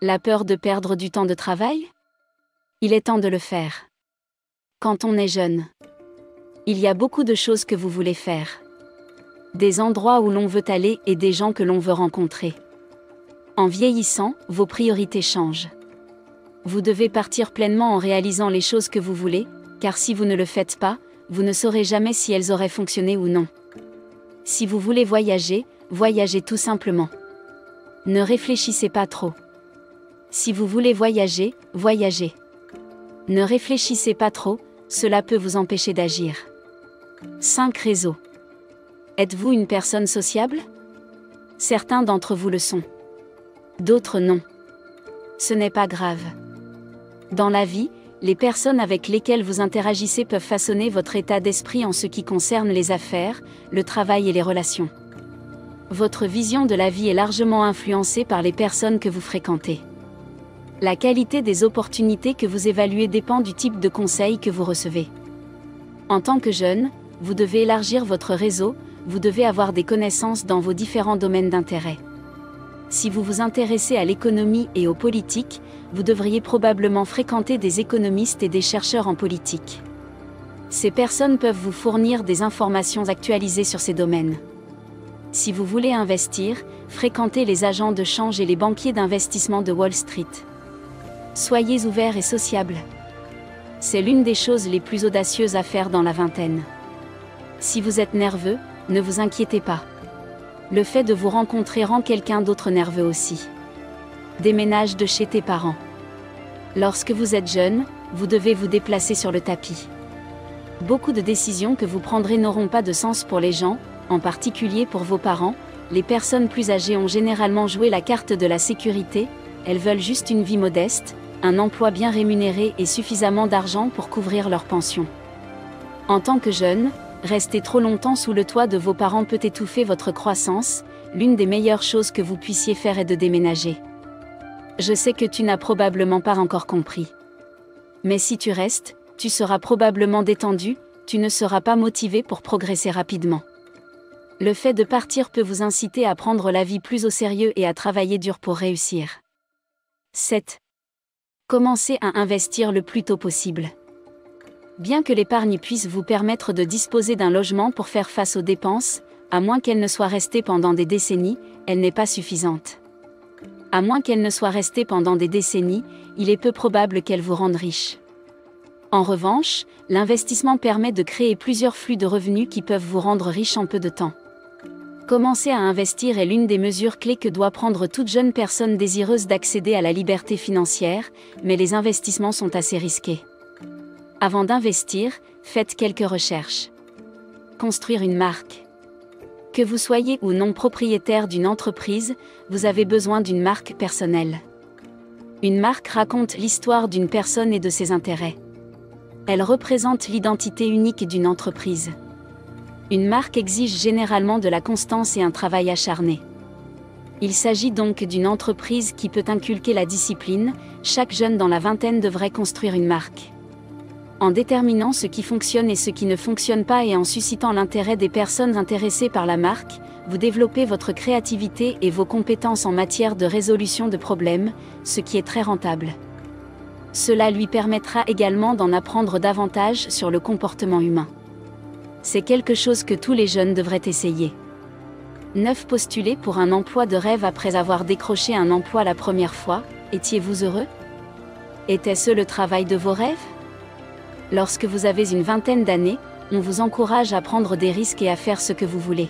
La peur de perdre du temps de travail? Il est temps de le faire. Quand on est jeune, il y a beaucoup de choses que vous voulez faire. Des endroits où l'on veut aller et des gens que l'on veut rencontrer. En vieillissant, vos priorités changent. Vous devez partir pleinement en réalisant les choses que vous voulez, car si vous ne le faites pas, vous ne saurez jamais si elles auraient fonctionné ou non. Si vous voulez voyager, voyagez tout simplement. Ne réfléchissez pas trop. Si vous voulez voyager, voyagez. Ne réfléchissez pas trop, cela peut vous empêcher d'agir. 5 réseaux. Êtes-vous une personne sociable? Certains d'entre vous le sont. D'autres non. Ce n'est pas grave. Dans la vie, les personnes avec lesquelles vous interagissez peuvent façonner votre état d'esprit en ce qui concerne les affaires, le travail et les relations. Votre vision de la vie est largement influencée par les personnes que vous fréquentez. La qualité des opportunités que vous évaluez dépend du type de conseils que vous recevez. En tant que jeune, vous devez élargir votre réseau, vous devez avoir des connaissances dans vos différents domaines d'intérêt. Si vous vous intéressez à l'économie et aux politiques, vous devriez probablement fréquenter des économistes et des chercheurs en politique. Ces personnes peuvent vous fournir des informations actualisées sur ces domaines. Si vous voulez investir, fréquentez les agents de change et les banquiers d'investissement de Wall Street. Soyez ouverts et sociables. C'est l'une des choses les plus audacieuses à faire dans la vingtaine. Si vous êtes nerveux, ne vous inquiétez pas. Le fait de vous rencontrer rend quelqu'un d'autre nerveux aussi. Déménage de chez tes parents. Lorsque vous êtes jeune, vous devez vous déplacer sur le tapis. Beaucoup de décisions que vous prendrez n'auront pas de sens pour les gens, en particulier pour vos parents. Les personnes plus âgées ont généralement joué la carte de la sécurité, elles veulent juste une vie modeste, un emploi bien rémunéré et suffisamment d'argent pour couvrir leur pension. En tant que jeune, rester trop longtemps sous le toit de vos parents peut étouffer votre croissance. L'une des meilleures choses que vous puissiez faire est de déménager. Je sais que tu n'as probablement pas encore compris. Mais si tu restes, tu seras probablement détendu, tu ne seras pas motivé pour progresser rapidement. Le fait de partir peut vous inciter à prendre la vie plus au sérieux et à travailler dur pour réussir. 7. Commencez à investir le plus tôt possible. Bien que l'épargne puisse vous permettre de disposer d'un logement pour faire face aux dépenses, à moins qu'elle ne soit restée pendant des décennies, elle n'est pas suffisante. À moins qu'elle ne soit restée pendant des décennies, il est peu probable qu'elle vous rende riche. En revanche, l'investissement permet de créer plusieurs flux de revenus qui peuvent vous rendre riche en peu de temps. Commencer à investir est l'une des mesures clés que doit prendre toute jeune personne désireuse d'accéder à la liberté financière, mais les investissements sont assez risqués. Avant d'investir, faites quelques recherches. Construire une marque. Que vous soyez ou non propriétaire d'une entreprise, vous avez besoin d'une marque personnelle. Une marque raconte l'histoire d'une personne et de ses intérêts. Elle représente l'identité unique d'une entreprise. Une marque exige généralement de la constance et un travail acharné. Il s'agit donc d'une entreprise qui peut inculquer la discipline. Chaque jeune dans la vingtaine devrait construire une marque. En déterminant ce qui fonctionne et ce qui ne fonctionne pas et en suscitant l'intérêt des personnes intéressées par la marque, vous développez votre créativité et vos compétences en matière de résolution de problèmes, ce qui est très rentable. Cela lui permettra également d'en apprendre davantage sur le comportement humain. C'est quelque chose que tous les jeunes devraient essayer. 9. Postuler pour un emploi de rêve après avoir décroché un emploi la première fois, étiez-vous heureux? Était-ce le travail de vos rêves? Lorsque vous avez une vingtaine d'années, on vous encourage à prendre des risques et à faire ce que vous voulez.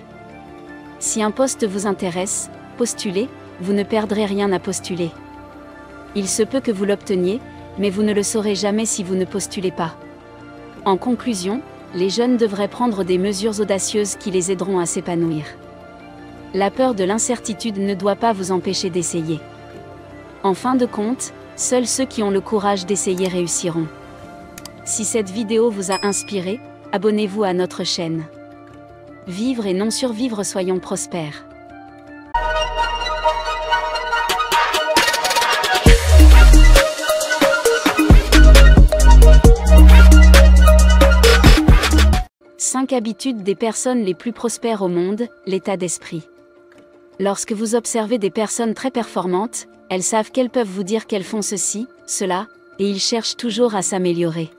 Si un poste vous intéresse, postulez, vous ne perdrez rien à postuler. Il se peut que vous l'obteniez, mais vous ne le saurez jamais si vous ne postulez pas. En conclusion, les jeunes devraient prendre des mesures audacieuses qui les aideront à s'épanouir. La peur de l'incertitude ne doit pas vous empêcher d'essayer. En fin de compte, seuls ceux qui ont le courage d'essayer réussiront. Si cette vidéo vous a inspiré, abonnez-vous à notre chaîne. Vivre et non survivre, soyons prospères. « 5 habitudes des personnes les plus prospères au monde, l'état d'esprit. » Lorsque vous observez des personnes très performantes, elles savent qu'elles peuvent vous dire qu'elles font ceci, cela, et ils cherchent toujours à s'améliorer.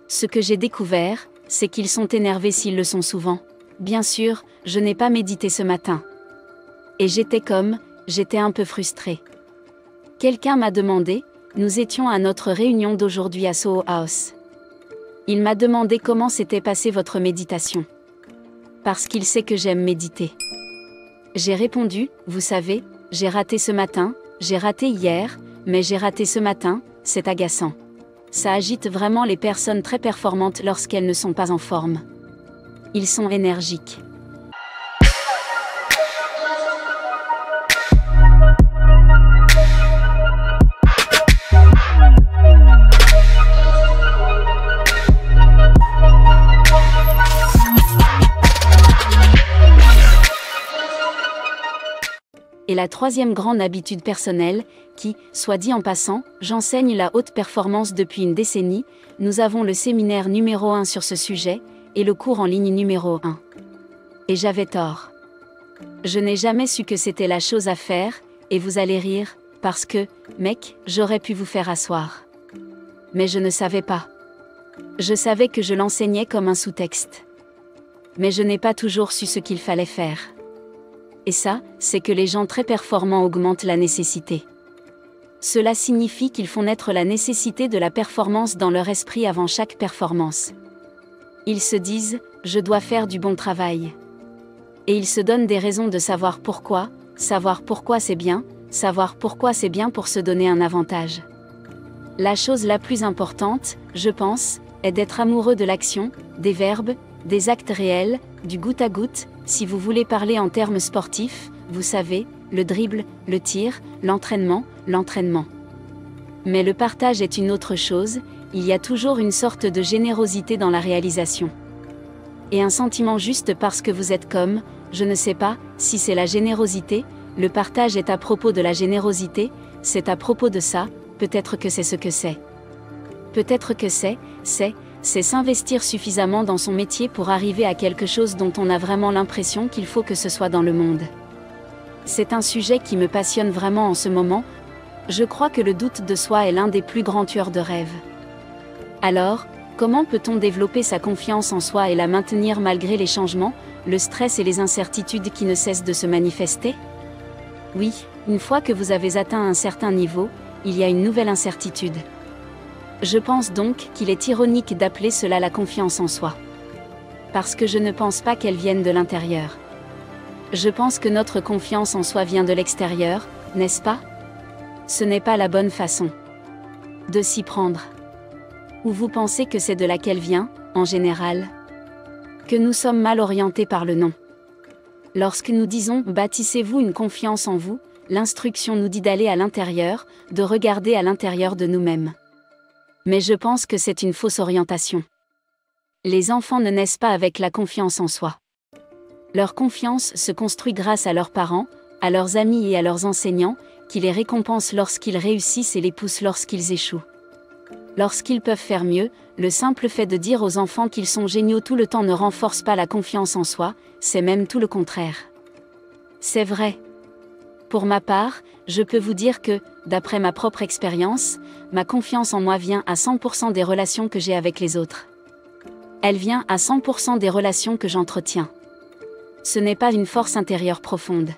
Ce que j'ai découvert, c'est qu'ils sont énervés s'ils le sont souvent. Bien sûr, je n'ai pas médité ce matin. Et j'étais un peu frustrée. Quelqu'un m'a demandé, nous étions à notre réunion d'aujourd'hui à Soho House. Il m'a demandé comment s'était passée votre méditation. Parce qu'il sait que j'aime méditer. J'ai répondu, vous savez, j'ai raté ce matin, j'ai raté hier, mais j'ai raté ce matin, c'est agaçant. Ça agite vraiment les personnes très performantes lorsqu'elles ne sont pas en forme. Ils sont énergiques. Et la troisième grande habitude personnelle, qui, soit dit en passant, j'enseigne la haute performance depuis une décennie, nous avons le séminaire numéro 1 sur ce sujet, et le cours en ligne numéro 1. Et j'avais tort. Je n'ai jamais su que c'était la chose à faire, et vous allez rire, parce que, mec, j'aurais pu vous faire asseoir. Mais je ne savais pas. Je savais que je l'enseignais comme un sous-texte. Mais je n'ai pas toujours su ce qu'il fallait faire. Et ça, c'est que les gens très performants augmentent la nécessité. Cela signifie qu'ils font naître la nécessité de la performance dans leur esprit avant chaque performance. Ils se disent, je dois faire du bon travail. Et ils se donnent des raisons de savoir pourquoi c'est bien, savoir pourquoi c'est bien pour se donner un avantage. La chose la plus importante, je pense, est d'être amoureux de l'action, des verbes, des actes réels, du goutte à goutte. Si vous voulez parler en termes sportifs, vous savez, le dribble, le tir, l'entraînement. Mais le partage est une autre chose, il y a toujours une sorte de générosité dans la réalisation. Et un sentiment juste parce que vous êtes comme, je ne sais pas, si c'est la générosité, le partage est à propos de la générosité, c'est à propos de ça, peut-être que c'est ce que c'est. Peut-être que c'est s'investir suffisamment dans son métier pour arriver à quelque chose dont on a vraiment l'impression qu'il faut que ce soit dans le monde. C'est un sujet qui me passionne vraiment en ce moment. Je crois que le doute de soi est l'un des plus grands tueurs de rêves. Alors, comment peut-on développer sa confiance en soi et la maintenir malgré les changements, le stress et les incertitudes qui ne cessent de se manifester? Oui, une fois que vous avez atteint un certain niveau, il y a une nouvelle incertitude. Je pense donc qu'il est ironique d'appeler cela la confiance en soi. Parce que je ne pense pas qu'elle vienne de l'intérieur. Je pense que notre confiance en soi vient de l'extérieur, n'est-ce pas? Ce n'est pas la bonne façon de s'y prendre. Ou vous pensez que c'est de là qu'elle vient, en général? Que nous sommes mal orientés par le non. Lorsque nous disons « bâtissez-vous une confiance en vous », l'instruction nous dit d'aller à l'intérieur, de regarder à l'intérieur de nous-mêmes. Mais je pense que c'est une fausse orientation. Les enfants ne naissent pas avec la confiance en soi. Leur confiance se construit grâce à leurs parents, à leurs amis et à leurs enseignants, qui les récompensent lorsqu'ils réussissent et les poussent lorsqu'ils échouent. Lorsqu'ils peuvent faire mieux, le simple fait de dire aux enfants qu'ils sont géniaux tout le temps ne renforce pas la confiance en soi, c'est même tout le contraire. C'est vrai. Pour ma part, je peux vous dire que, d'après ma propre expérience, ma confiance en moi vient à 100% des relations que j'ai avec les autres. Elle vient à 100% des relations que j'entretiens. Ce n'est pas une force intérieure profonde.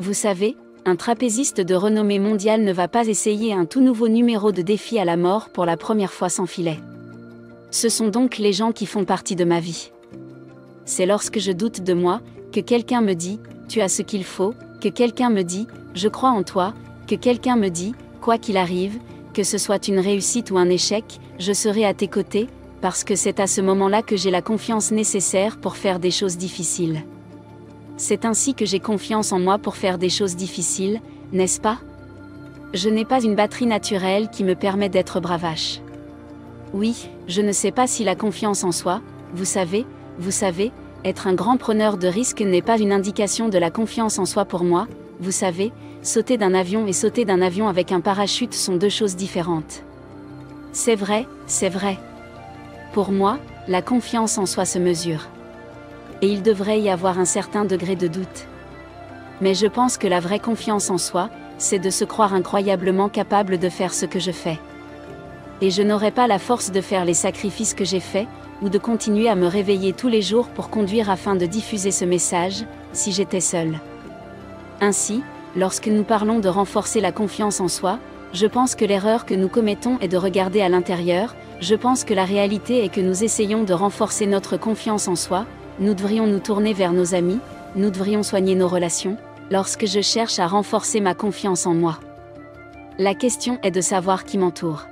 Vous savez, un trapéziste de renommée mondiale ne va pas essayer un tout nouveau numéro de défi à la mort pour la première fois sans filet. Ce sont donc les gens qui font partie de ma vie. C'est lorsque je doute de moi, que quelqu'un me dit « tu as ce qu'il faut », que quelqu'un me dit « je crois en toi », que quelqu'un me dit « quoi qu'il arrive, que ce soit une réussite ou un échec, je serai à tes côtés », parce que c'est à ce moment-là que j'ai la confiance nécessaire pour faire des choses difficiles. C'est ainsi que j'ai confiance en moi pour faire des choses difficiles, n'est-ce pas? Je n'ai pas une batterie naturelle qui me permet d'être bravache. Oui, je ne sais pas si la confiance en soi, vous savez, être un grand preneur de risques n'est pas une indication de la confiance en soi pour moi, vous savez, sauter d'un avion et sauter d'un avion avec un parachute sont deux choses différentes. C'est vrai, c'est vrai. Pour moi, la confiance en soi se mesure. Et il devrait y avoir un certain degré de doute. Mais je pense que la vraie confiance en soi, c'est de se croire incroyablement capable de faire ce que je fais. Et je n'aurais pas la force de faire les sacrifices que j'ai faits, ou de continuer à me réveiller tous les jours pour conduire afin de diffuser ce message, si j'étais seule. Ainsi, lorsque nous parlons de renforcer la confiance en soi, je pense que l'erreur que nous commettons est de regarder à l'intérieur, je pense que la réalité est que nous essayons de renforcer notre confiance en soi, nous devrions nous tourner vers nos amis, nous devrions soigner nos relations, lorsque je cherche à renforcer ma confiance en moi. La question est de savoir qui m'entoure.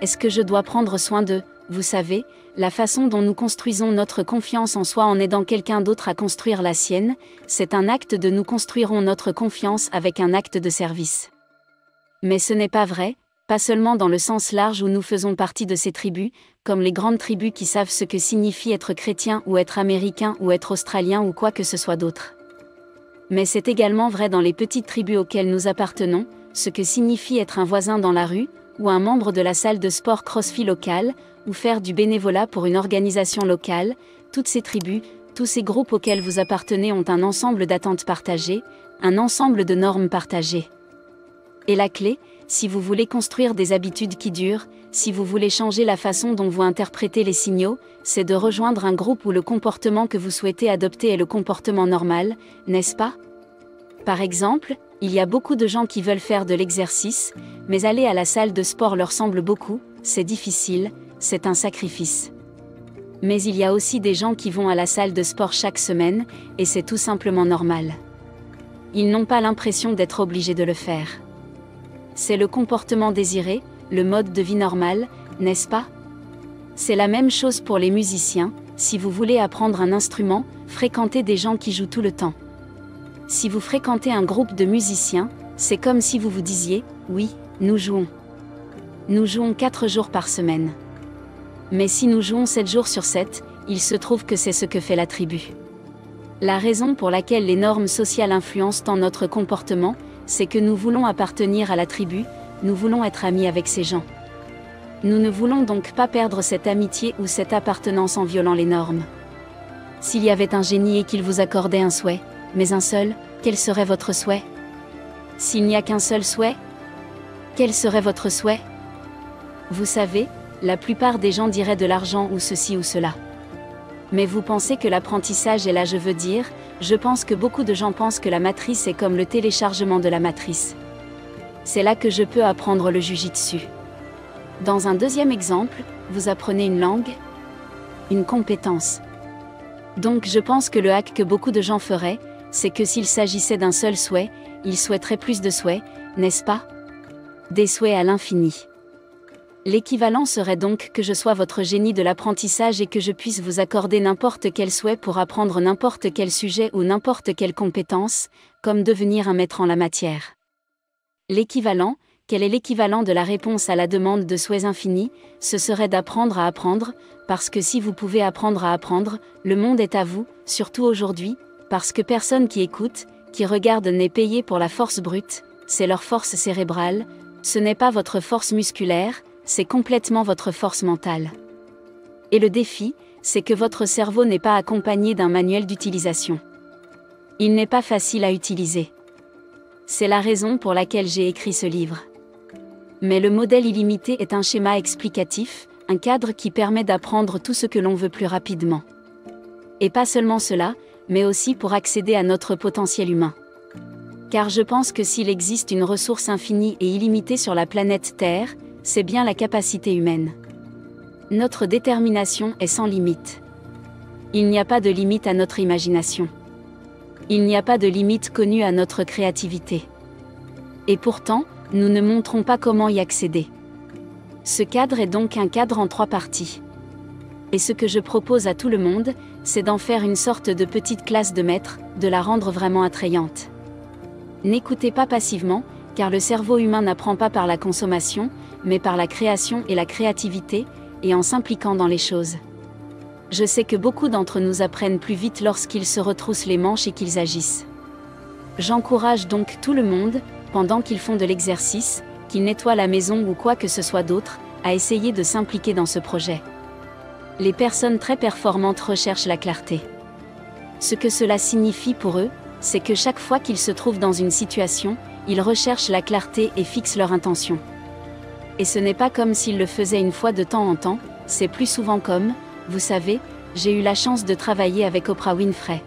Est-ce que je dois prendre soin de, vous savez, la façon dont nous construisons notre confiance en soi en aidant quelqu'un d'autre à construire la sienne, c'est un acte de nous construirons notre confiance avec un acte de service. Mais ce n'est pas vrai, pas seulement dans le sens large où nous faisons partie de ces tribus, comme les grandes tribus qui savent ce que signifie être chrétien ou être américain ou être australien ou quoi que ce soit d'autre. Mais c'est également vrai dans les petites tribus auxquelles nous appartenons, ce que signifie être un voisin dans la rue, ou un membre de la salle de sport CrossFit locale, ou faire du bénévolat pour une organisation locale. Toutes ces tribus, tous ces groupes auxquels vous appartenez ont un ensemble d'attentes partagées, un ensemble de normes partagées. Et la clé, si vous voulez construire des habitudes qui durent, si vous voulez changer la façon dont vous interprétez les signaux, c'est de rejoindre un groupe où le comportement que vous souhaitez adopter est le comportement normal, n'est-ce pas? Par exemple, il y a beaucoup de gens qui veulent faire de l'exercice, mais aller à la salle de sport leur semble beaucoup, c'est difficile, c'est un sacrifice. Mais il y a aussi des gens qui vont à la salle de sport chaque semaine, et c'est tout simplement normal. Ils n'ont pas l'impression d'être obligés de le faire. C'est le comportement désiré, le mode de vie normal, n'est-ce pas? C'est la même chose pour les musiciens, si vous voulez apprendre un instrument, fréquentez des gens qui jouent tout le temps. Si vous fréquentez un groupe de musiciens, c'est comme si vous vous disiez, oui, nous jouons. Nous jouons 4 jours par semaine. Mais si nous jouons 7 jours sur 7, il se trouve que c'est ce que fait la tribu. La raison pour laquelle les normes sociales influencent tant notre comportement, c'est que nous voulons appartenir à la tribu, nous voulons être amis avec ces gens. Nous ne voulons donc pas perdre cette amitié ou cette appartenance en violant les normes. S'il y avait un génie et qu'il vous accordait un souhait, mais un seul, quel serait votre souhait? S'il n'y a qu'un seul souhait, quel serait votre souhait? Vous savez, la plupart des gens diraient de l'argent ou ceci ou cela. Mais vous pensez que l'apprentissage est là, je pense que beaucoup de gens pensent que la matrice est comme le téléchargement de la matrice. C'est là que je peux apprendre le jujitsu. Dans un deuxième exemple, vous apprenez une langue, une compétence. Donc je pense que le hack que beaucoup de gens feraient, c'est que s'il s'agissait d'un seul souhait, ils souhaiteraient plus de souhaits, n'est-ce pas? Des souhaits à l'infini. L'équivalent serait donc que je sois votre génie de l'apprentissage et que je puisse vous accorder n'importe quel souhait pour apprendre n'importe quel sujet ou n'importe quelle compétence, comme devenir un maître en la matière. L'équivalent, quel est l'équivalent de la réponse à la demande de souhaits infinis, ce serait d'apprendre à apprendre, parce que si vous pouvez apprendre à apprendre, le monde est à vous, surtout aujourd'hui, parce que personne qui écoute, qui regarde n'est payé pour la force brute, c'est leur force cérébrale, ce n'est pas votre force musculaire, c'est complètement votre force mentale. Et le défi, c'est que votre cerveau n'est pas accompagné d'un manuel d'utilisation. Il n'est pas facile à utiliser. C'est la raison pour laquelle j'ai écrit ce livre. Mais le modèle illimité est un schéma explicatif, un cadre qui permet d'apprendre tout ce que l'on veut plus rapidement. Et pas seulement cela, mais aussi pour accéder à notre potentiel humain. Car je pense que s'il existe une ressource infinie et illimitée sur la planète Terre, c'est bien la capacité humaine. Notre détermination est sans limite. Il n'y a pas de limite à notre imagination. Il n'y a pas de limite connue à notre créativité. Et pourtant, nous ne montrons pas comment y accéder. Ce cadre est donc un cadre en 3 parties. Et ce que je propose à tout le monde, c'est d'en faire une sorte de petite classe de maître, de la rendre vraiment attrayante. N'écoutez pas passivement, car le cerveau humain n'apprend pas par la consommation, mais par la création et la créativité, et en s'impliquant dans les choses. Je sais que beaucoup d'entre nous apprennent plus vite lorsqu'ils se retroussent les manches et qu'ils agissent. J'encourage donc tout le monde, pendant qu'ils font de l'exercice, qu'ils nettoient la maison ou quoi que ce soit d'autre, à essayer de s'impliquer dans ce projet. Les personnes très performantes recherchent la clarté. Ce que cela signifie pour eux, c'est que chaque fois qu'ils se trouvent dans une situation, ils recherchent la clarté et fixent leur intention. Et ce n'est pas comme s'ils le faisaient une fois de temps en temps, c'est plus souvent comme, vous savez, j'ai eu la chance de travailler avec Oprah Winfrey.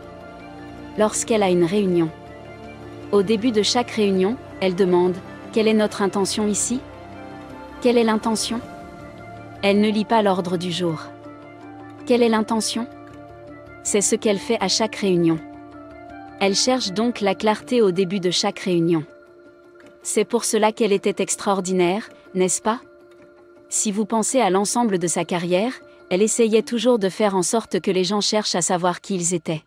Lorsqu'elle a une réunion. Au début de chaque réunion, elle demande, quelle est notre intention ici? Quelle est l'intention? Elle ne lit pas l'ordre du jour. Quelle est l'intention? C'est ce qu'elle fait à chaque réunion. Elle cherche donc la clarté au début de chaque réunion. C'est pour cela qu'elle était extraordinaire, n'est-ce pas? Si vous pensez à l'ensemble de sa carrière, elle essayait toujours de faire en sorte que les gens cherchent à savoir qui ils étaient.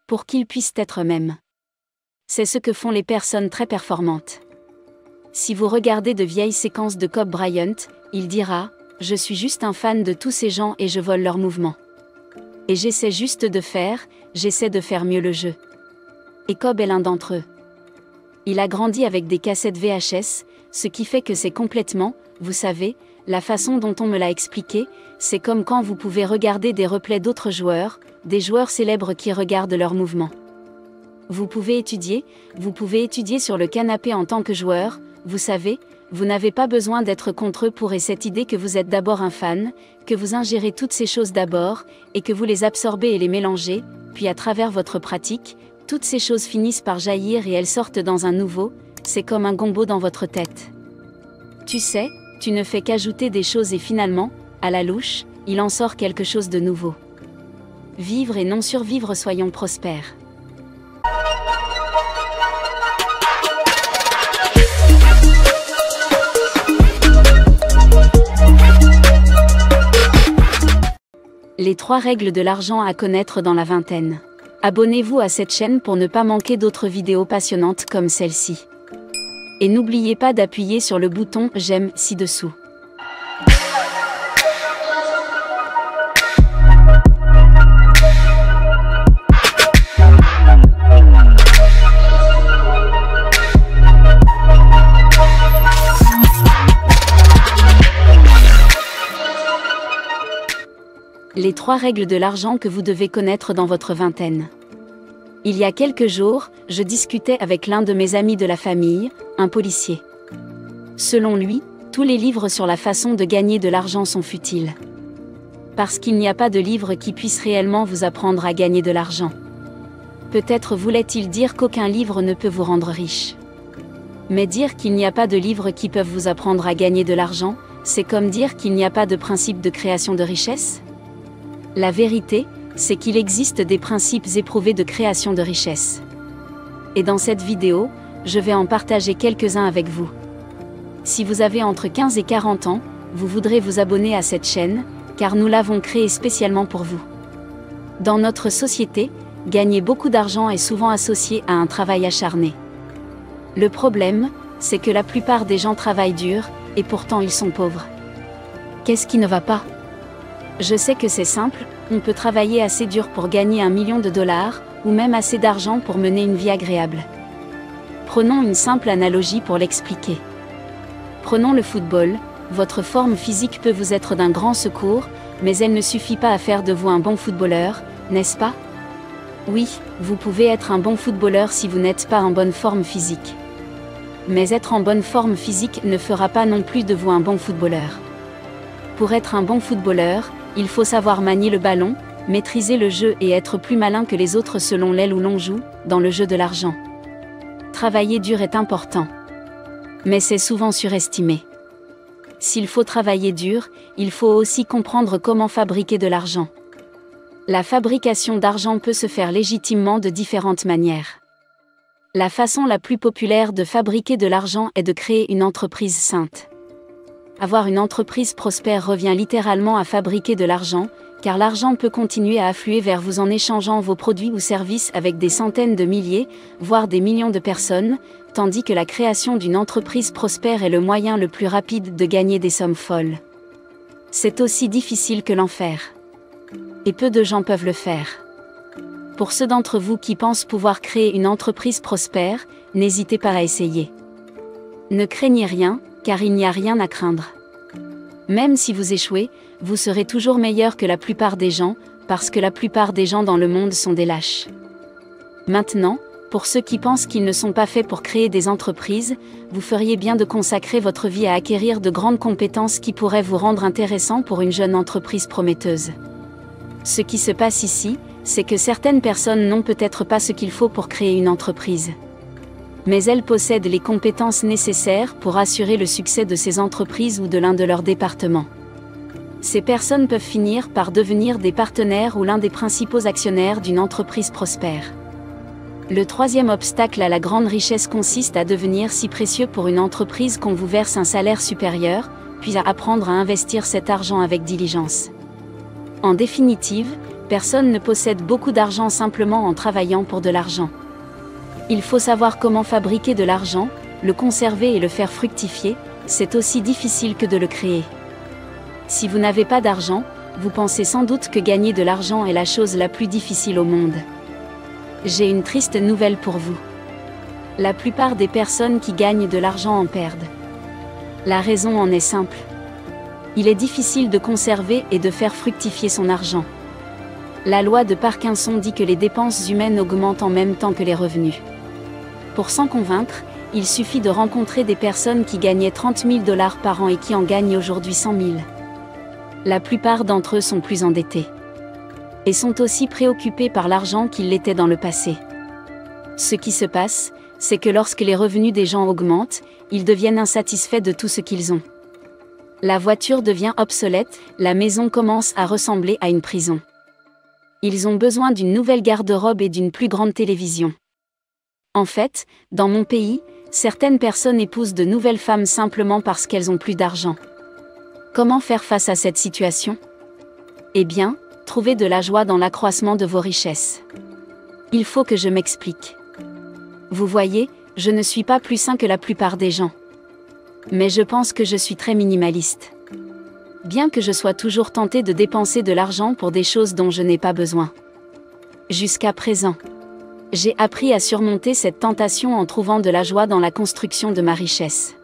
Pour qu'ils puissent être eux-mêmes. C'est ce que font les personnes très performantes. Si vous regardez de vieilles séquences de Kobe Bryant, il dira « Je suis juste un fan de tous ces gens et je vole leurs mouvements. Et j'essaie de faire mieux le jeu. » Et Kobe est l'un d'entre eux. Il a grandi avec des cassettes VHS, ce qui fait que c'est complètement, vous savez, la façon dont on me l'a expliqué, c'est comme quand vous pouvez regarder des replays d'autres joueurs, des joueurs célèbres qui regardent leurs mouvements. Vous pouvez étudier sur le canapé en tant que joueur, vous savez, vous n'avez pas besoin d'être contre eux pour cette idée que vous êtes d'abord un fan, que vous ingérez toutes ces choses d'abord, et que vous les absorbez et les mélangez, puis à travers votre pratique, toutes ces choses finissent par jaillir et elles sortent dans un nouveau, c'est comme un gombo dans votre tête. Tu sais, tu ne fais qu'ajouter des choses et finalement, à la louche, il en sort quelque chose de nouveau. Vivre et non survivre, soyons prospères. Les 3 règles de l'argent à connaître dans la vingtaine. Abonnez-vous à cette chaîne pour ne pas manquer d'autres vidéos passionnantes comme celle-ci. Et n'oubliez pas d'appuyer sur le bouton « J'aime » ci-dessous. Les 3 règles de l'argent que vous devez connaître dans votre vingtaine. Il y a quelques jours, je discutais avec l'un de mes amis de la famille, un policier. Selon lui, tous les livres sur la façon de gagner de l'argent sont futiles. Parce qu'il n'y a pas de livre qui puisse réellement vous apprendre à gagner de l'argent. Peut-être voulait-il dire qu'aucun livre ne peut vous rendre riche. Mais dire qu'il n'y a pas de livres qui peuvent vous apprendre à gagner de l'argent, c'est comme dire qu'il n'y a pas de principe de création de richesse? La vérité, c'est qu'il existe des principes éprouvés de création de richesse. Et dans cette vidéo, je vais en partager quelques-uns avec vous. Si vous avez entre 15 et 40 ans, vous voudrez vous abonner à cette chaîne, car nous l'avons créée spécialement pour vous. Dans notre société, gagner beaucoup d'argent est souvent associé à un travail acharné. Le problème, c'est que la plupart des gens travaillent dur, et pourtant ils sont pauvres. Qu'est-ce qui ne va pas? Je sais que c'est simple, on peut travailler assez dur pour gagner $1 million, ou même assez d'argent pour mener une vie agréable. Prenons une simple analogie pour l'expliquer. Prenons le football, votre forme physique peut vous être d'un grand secours, mais elle ne suffit pas à faire de vous un bon footballeur, n'est-ce pas? Oui, vous pouvez être un bon footballeur si vous n'êtes pas en bonne forme physique. Mais être en bonne forme physique ne fera pas non plus de vous un bon footballeur. Pour être un bon footballeur, il faut savoir manier le ballon, maîtriser le jeu et être plus malin que les autres selon l'aile où l'on joue, dans le jeu de l'argent. Travailler dur est important. Mais c'est souvent surestimé. S'il faut travailler dur, il faut aussi comprendre comment fabriquer de l'argent. La fabrication d'argent peut se faire légitimement de différentes manières. La façon la plus populaire de fabriquer de l'argent est de créer une entreprise sainte. Avoir une entreprise prospère revient littéralement à fabriquer de l'argent, car l'argent peut continuer à affluer vers vous en échangeant vos produits ou services avec des centaines de milliers, voire des millions de personnes, tandis que la création d'une entreprise prospère est le moyen le plus rapide de gagner des sommes folles. C'est aussi difficile que l'enfer. Et peu de gens peuvent le faire. Pour ceux d'entre vous qui pensent pouvoir créer une entreprise prospère, n'hésitez pas à essayer. Ne craignez rien, car il n'y a rien à craindre. Même si vous échouez, vous serez toujours meilleur que la plupart des gens, parce que la plupart des gens dans le monde sont des lâches. Maintenant, pour ceux qui pensent qu'ils ne sont pas faits pour créer des entreprises, vous feriez bien de consacrer votre vie à acquérir de grandes compétences qui pourraient vous rendre intéressant pour une jeune entreprise prometteuse. Ce qui se passe ici, c'est que certaines personnes n'ont peut-être pas ce qu'il faut pour créer une entreprise. Mais elles possèdent les compétences nécessaires pour assurer le succès de ces entreprises ou de l'un de leurs départements. Ces personnes peuvent finir par devenir des partenaires ou l'un des principaux actionnaires d'une entreprise prospère. Le troisième obstacle à la grande richesse consiste à devenir si précieux pour une entreprise qu'on vous verse un salaire supérieur, puis à apprendre à investir cet argent avec diligence. En définitive, personne ne possède beaucoup d'argent simplement en travaillant pour de l'argent. Il faut savoir comment fabriquer de l'argent, le conserver et le faire fructifier, c'est aussi difficile que de le créer. Si vous n'avez pas d'argent, vous pensez sans doute que gagner de l'argent est la chose la plus difficile au monde. J'ai une triste nouvelle pour vous. La plupart des personnes qui gagnent de l'argent en perdent. La raison en est simple. Il est difficile de conserver et de faire fructifier son argent. La loi de Parkinson dit que les dépenses humaines augmentent en même temps que les revenus. Pour s'en convaincre, il suffit de rencontrer des personnes qui gagnaient $30 000 par an et qui en gagnent aujourd'hui 100 000. La plupart d'entre eux sont plus endettés. Et sont aussi préoccupés par l'argent qu'ils l'étaient dans le passé. Ce qui se passe, c'est que lorsque les revenus des gens augmentent, ils deviennent insatisfaits de tout ce qu'ils ont. La voiture devient obsolète, la maison commence à ressembler à une prison. Ils ont besoin d'une nouvelle garde-robe et d'une plus grande télévision. En fait, dans mon pays, certaines personnes épousent de nouvelles femmes simplement parce qu'elles ont plus d'argent. Comment faire face à cette situation? Eh bien, trouvez de la joie dans l'accroissement de vos richesses. Il faut que je m'explique. Vous voyez, je ne suis pas plus sain que la plupart des gens. Mais je pense que je suis très minimaliste. Bien que je sois toujours tenté de dépenser de l'argent pour des choses dont je n'ai pas besoin. Jusqu'à présent, j'ai appris à surmonter cette tentation en trouvant de la joie dans la construction de ma richesse.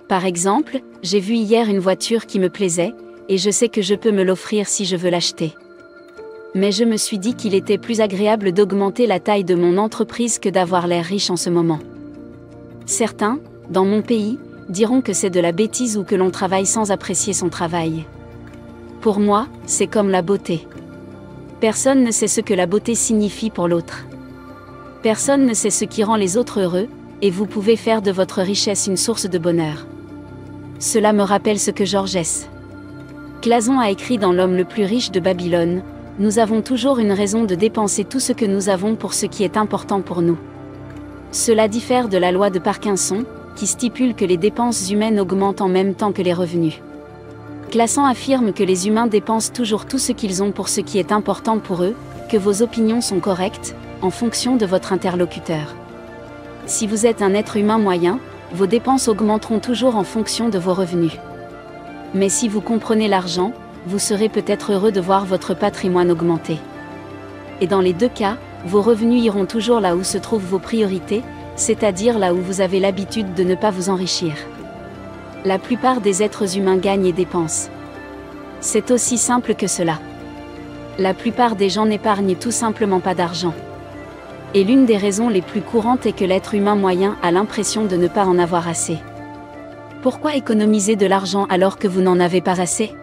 Par exemple, j'ai vu hier une voiture qui me plaisait, et je sais que je peux me l'offrir si je veux l'acheter. Mais je me suis dit qu'il était plus agréable d'augmenter la taille de mon entreprise que d'avoir l'air riche en ce moment. Certains, dans mon pays, diront que c'est de la bêtise ou que l'on travaille sans apprécier son travail. Pour moi, c'est comme la beauté. Personne ne sait ce que la beauté signifie pour l'autre. Personne ne sait ce qui rend les autres heureux, et vous pouvez faire de votre richesse une source de bonheur. Cela me rappelle ce que Georges Clason a écrit dans L'homme le plus riche de Babylone, « Nous avons toujours une raison de dépenser tout ce que nous avons pour ce qui est important pour nous. » Cela diffère de la loi de Parkinson, qui stipule que les dépenses humaines augmentent en même temps que les revenus. Classant affirme que les humains dépensent toujours tout ce qu'ils ont pour ce qui est important pour eux, que vos opinions sont correctes, en fonction de votre interlocuteur. Si vous êtes un être humain moyen, vos dépenses augmenteront toujours en fonction de vos revenus. Mais si vous comprenez l'argent, vous serez peut-être heureux de voir votre patrimoine augmenter. Et dans les deux cas, vos revenus iront toujours là où se trouvent vos priorités, c'est-à-dire là où vous avez l'habitude de ne pas vous enrichir. La plupart des êtres humains gagnent et dépensent. C'est aussi simple que cela. La plupart des gens n'épargnent tout simplement pas d'argent. Et l'une des raisons les plus courantes est que l'être humain moyen a l'impression de ne pas en avoir assez. Pourquoi économiser de l'argent alors que vous n'en avez pas assez?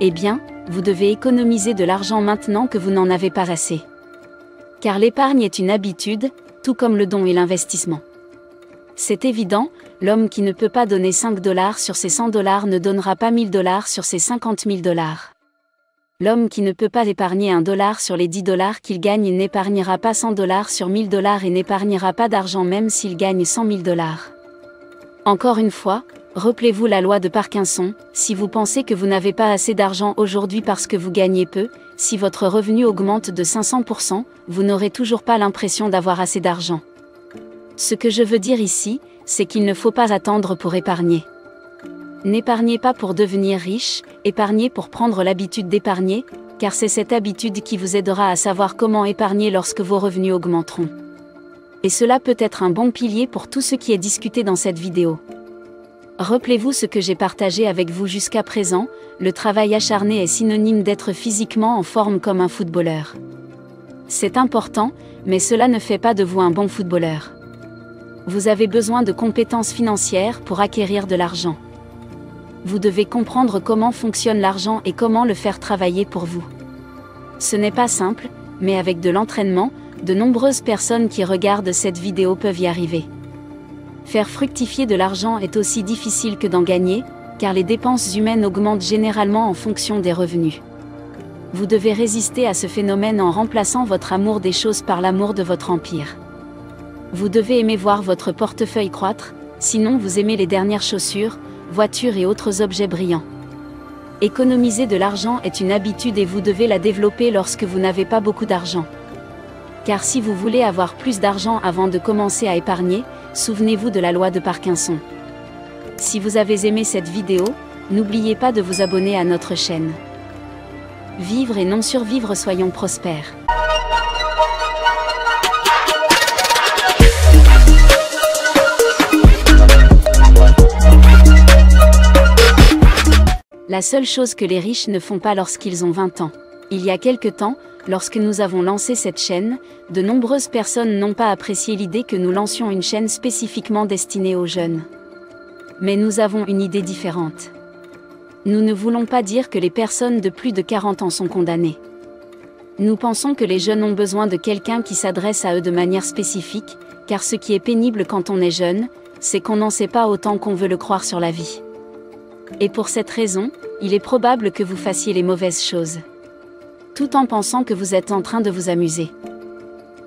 Eh bien, vous devez économiser de l'argent maintenant que vous n'en avez pas assez. Car l'épargne est une habitude, tout comme le don et l'investissement. C'est évident, l'homme qui ne peut pas donner 5 $ sur ses 100 $ ne donnera pas 1000 $ sur ses 50 000 $. L'homme qui ne peut pas épargner $1 sur les 10 $ qu'il gagne n'épargnera pas 100 $ sur 1000 $ et n'épargnera pas d'argent même s'il gagne 100 000 $. Encore une fois, rappelez-vous la loi de Parkinson, si vous pensez que vous n'avez pas assez d'argent aujourd'hui parce que vous gagnez peu, si votre revenu augmente de 500%, vous n'aurez toujours pas l'impression d'avoir assez d'argent. Ce que je veux dire ici, c'est qu'il ne faut pas attendre pour épargner. N'épargnez pas pour devenir riche, épargnez pour prendre l'habitude d'épargner, car c'est cette habitude qui vous aidera à savoir comment épargner lorsque vos revenus augmenteront. Et cela peut être un bon pilier pour tout ce qui est discuté dans cette vidéo. Rappelez-vous ce que j'ai partagé avec vous jusqu'à présent, le travail acharné est synonyme d'être physiquement en forme comme un footballeur. C'est important, mais cela ne fait pas de vous un bon footballeur. Vous avez besoin de compétences financières pour acquérir de l'argent. Vous devez comprendre comment fonctionne l'argent et comment le faire travailler pour vous. Ce n'est pas simple, mais avec de l'entraînement, de nombreuses personnes qui regardent cette vidéo peuvent y arriver. Faire fructifier de l'argent est aussi difficile que d'en gagner, car les dépenses humaines augmentent généralement en fonction des revenus. Vous devez résister à ce phénomène en remplaçant votre amour des choses par l'amour de votre empire. Vous devez aimer voir votre portefeuille croître, sinon vous aimez les dernières chaussures, voitures et autres objets brillants. Économiser de l'argent est une habitude et vous devez la développer lorsque vous n'avez pas beaucoup d'argent. Car si vous voulez avoir plus d'argent avant de commencer à épargner, souvenez-vous de la loi de Parkinson. Si vous avez aimé cette vidéo, n'oubliez pas de vous abonner à notre chaîne. Vivre et non survivre, soyons prospères. La seule chose que les riches ne font pas lorsqu'ils ont 20 ans. Il y a quelque temps, lorsque nous avons lancé cette chaîne, de nombreuses personnes n'ont pas apprécié l'idée que nous lancions une chaîne spécifiquement destinée aux jeunes. Mais nous avons une idée différente. Nous ne voulons pas dire que les personnes de plus de 40 ans sont condamnées. Nous pensons que les jeunes ont besoin de quelqu'un qui s'adresse à eux de manière spécifique, car ce qui est pénible quand on est jeune, c'est qu'on n'en sait pas autant qu'on veut le croire sur la vie. Et pour cette raison, il est probable que vous fassiez les mauvaises choses, tout en pensant que vous êtes en train de vous amuser.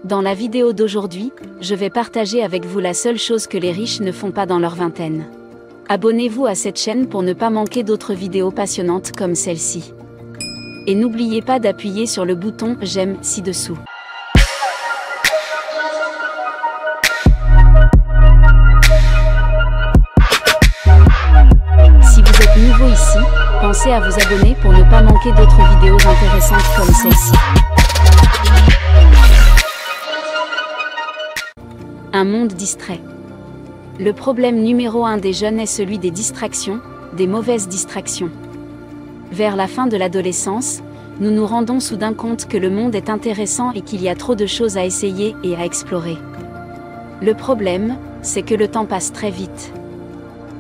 Dans la vidéo d'aujourd'hui, je vais partager avec vous la seule chose que les riches ne font pas dans leur vingtaine. Abonnez-vous à cette chaîne pour ne pas manquer d'autres vidéos passionnantes comme celle-ci. Et n'oubliez pas d'appuyer sur le bouton « J'aime » ci-dessous. Si vous êtes nouveau ici, pensez à vous abonner pour ne pas manquer d'autres vidéos intéressantes comme celle-ci. Un monde distrait. Le problème numéro 1 des jeunes est celui des distractions, des mauvaises distractions. Vers la fin de l'adolescence, nous nous rendons soudain compte que le monde est intéressant et qu'il y a trop de choses à essayer et à explorer. Le problème, c'est que le temps passe très vite.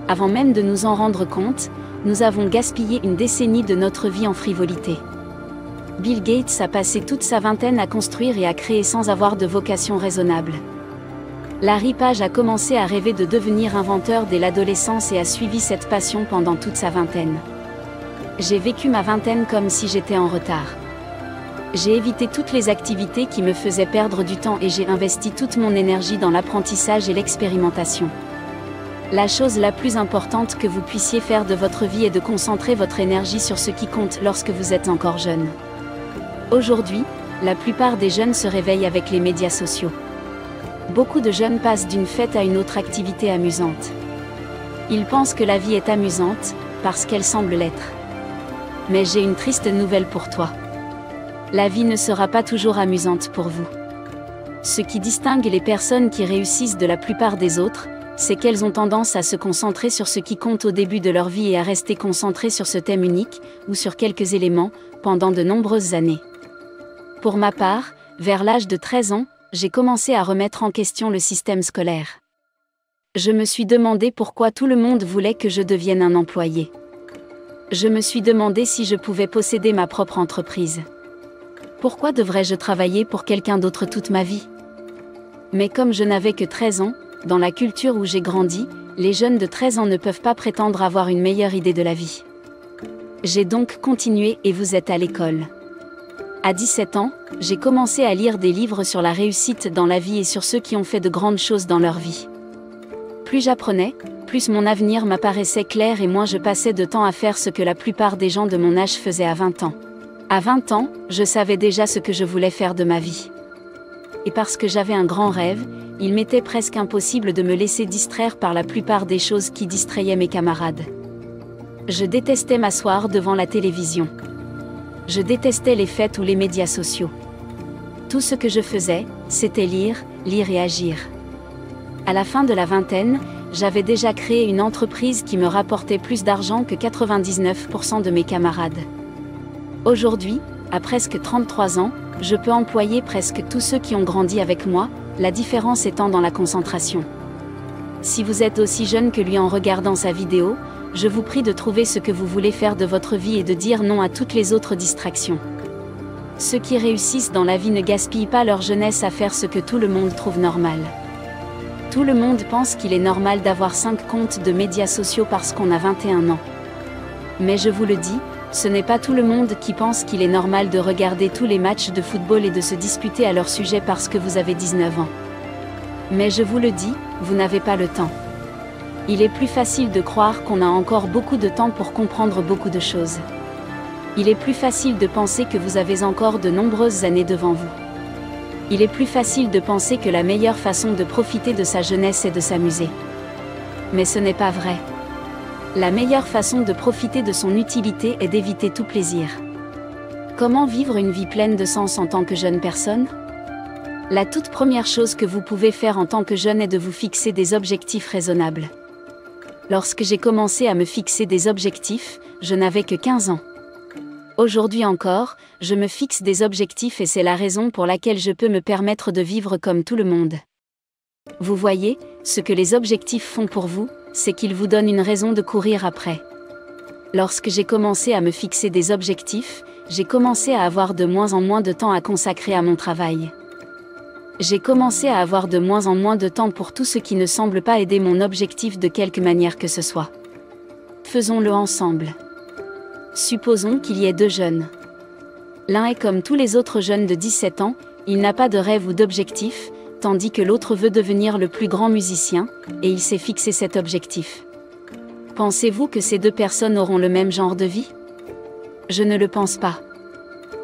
Avant même de nous en rendre compte, nous avons gaspillé une décennie de notre vie en frivolité. Bill Gates a passé toute sa vingtaine à construire et à créer sans avoir de vocation raisonnable. Larry Page a commencé à rêver de devenir inventeur dès l'adolescence et a suivi cette passion pendant toute sa vingtaine. J'ai vécu ma vingtaine comme si j'étais en retard. J'ai évité toutes les activités qui me faisaient perdre du temps et j'ai investi toute mon énergie dans l'apprentissage et l'expérimentation. La chose la plus importante que vous puissiez faire de votre vie est de concentrer votre énergie sur ce qui compte lorsque vous êtes encore jeune. Aujourd'hui, la plupart des jeunes se réveillent avec les médias sociaux. Beaucoup de jeunes passent d'une fête à une autre activité amusante. Ils pensent que la vie est amusante, parce qu'elle semble l'être. Mais j'ai une triste nouvelle pour toi. La vie ne sera pas toujours amusante pour vous. Ce qui distingue les personnes qui réussissent de la plupart des autres, c'est qu'elles ont tendance à se concentrer sur ce qui compte au début de leur vie et à rester concentrées sur ce thème unique, ou sur quelques éléments, pendant de nombreuses années. Pour ma part, vers l'âge de 13 ans, j'ai commencé à remettre en question le système scolaire. Je me suis demandé pourquoi tout le monde voulait que je devienne un employé. Je me suis demandé si je pouvais posséder ma propre entreprise. Pourquoi devrais-je travailler pour quelqu'un d'autre toute ma vie ? Mais comme je n'avais que 13 ans, dans la culture où j'ai grandi, les jeunes de 13 ans ne peuvent pas prétendre avoir une meilleure idée de la vie. J'ai donc continué et vous êtes à l'école. À 17 ans, j'ai commencé à lire des livres sur la réussite dans la vie et sur ceux qui ont fait de grandes choses dans leur vie. Plus j'apprenais, plus mon avenir m'apparaissait clair et moins je passais de temps à faire ce que la plupart des gens de mon âge faisaient à 20 ans. À 20 ans, je savais déjà ce que je voulais faire de ma vie. Et parce que j'avais un grand rêve, il m'était presque impossible de me laisser distraire par la plupart des choses qui distrayaient mes camarades. Je détestais m'asseoir devant la télévision. Je détestais les fêtes ou les médias sociaux. Tout ce que je faisais, c'était lire et agir. À la fin de la vingtaine, j'avais déjà créé une entreprise qui me rapportait plus d'argent que 99% de mes camarades. Aujourd'hui, à presque 33 ans, je peux employer presque tous ceux qui ont grandi avec moi, la différence étant dans la concentration. Si vous êtes aussi jeune que lui en regardant sa vidéo, je vous prie de trouver ce que vous voulez faire de votre vie et de dire non à toutes les autres distractions. Ceux qui réussissent dans la vie ne gaspillent pas leur jeunesse à faire ce que tout le monde trouve normal. Tout le monde pense qu'il est normal d'avoir 5 comptes de médias sociaux parce qu'on a 21 ans. Mais je vous le dis, ce n'est pas tout le monde qui pense qu'il est normal de regarder tous les matchs de football et de se disputer à leur sujet parce que vous avez 19 ans. Mais je vous le dis, vous n'avez pas le temps. Il est plus facile de croire qu'on a encore beaucoup de temps pour comprendre beaucoup de choses. Il est plus facile de penser que vous avez encore de nombreuses années devant vous. Il est plus facile de penser que la meilleure façon de profiter de sa jeunesse est de s'amuser. Mais ce n'est pas vrai. La meilleure façon de profiter de son utilité est d'éviter tout plaisir. Comment vivre une vie pleine de sens en tant que jeune personne ? La toute première chose que vous pouvez faire en tant que jeune est de vous fixer des objectifs raisonnables. Lorsque j'ai commencé à me fixer des objectifs, je n'avais que 15 ans. Aujourd'hui encore, je me fixe des objectifs et c'est la raison pour laquelle je peux me permettre de vivre comme tout le monde. Vous voyez, ce que les objectifs font pour vous, c'est qu'ils vous donnent une raison de courir après. Lorsque j'ai commencé à me fixer des objectifs, j'ai commencé à avoir de moins en moins de temps à consacrer à mon travail. J'ai commencé à avoir de moins en moins de temps pour tout ce qui ne semble pas aider mon objectif de quelque manière que ce soit. Faisons-le ensemble. Supposons qu'il y ait 2 jeunes. L'un est comme tous les autres jeunes de 17 ans, il n'a pas de rêve ou d'objectif, tandis que l'autre veut devenir le plus grand musicien, et il s'est fixé cet objectif. Pensez-vous que ces 2 personnes auront le même genre de vie ? Je ne le pense pas.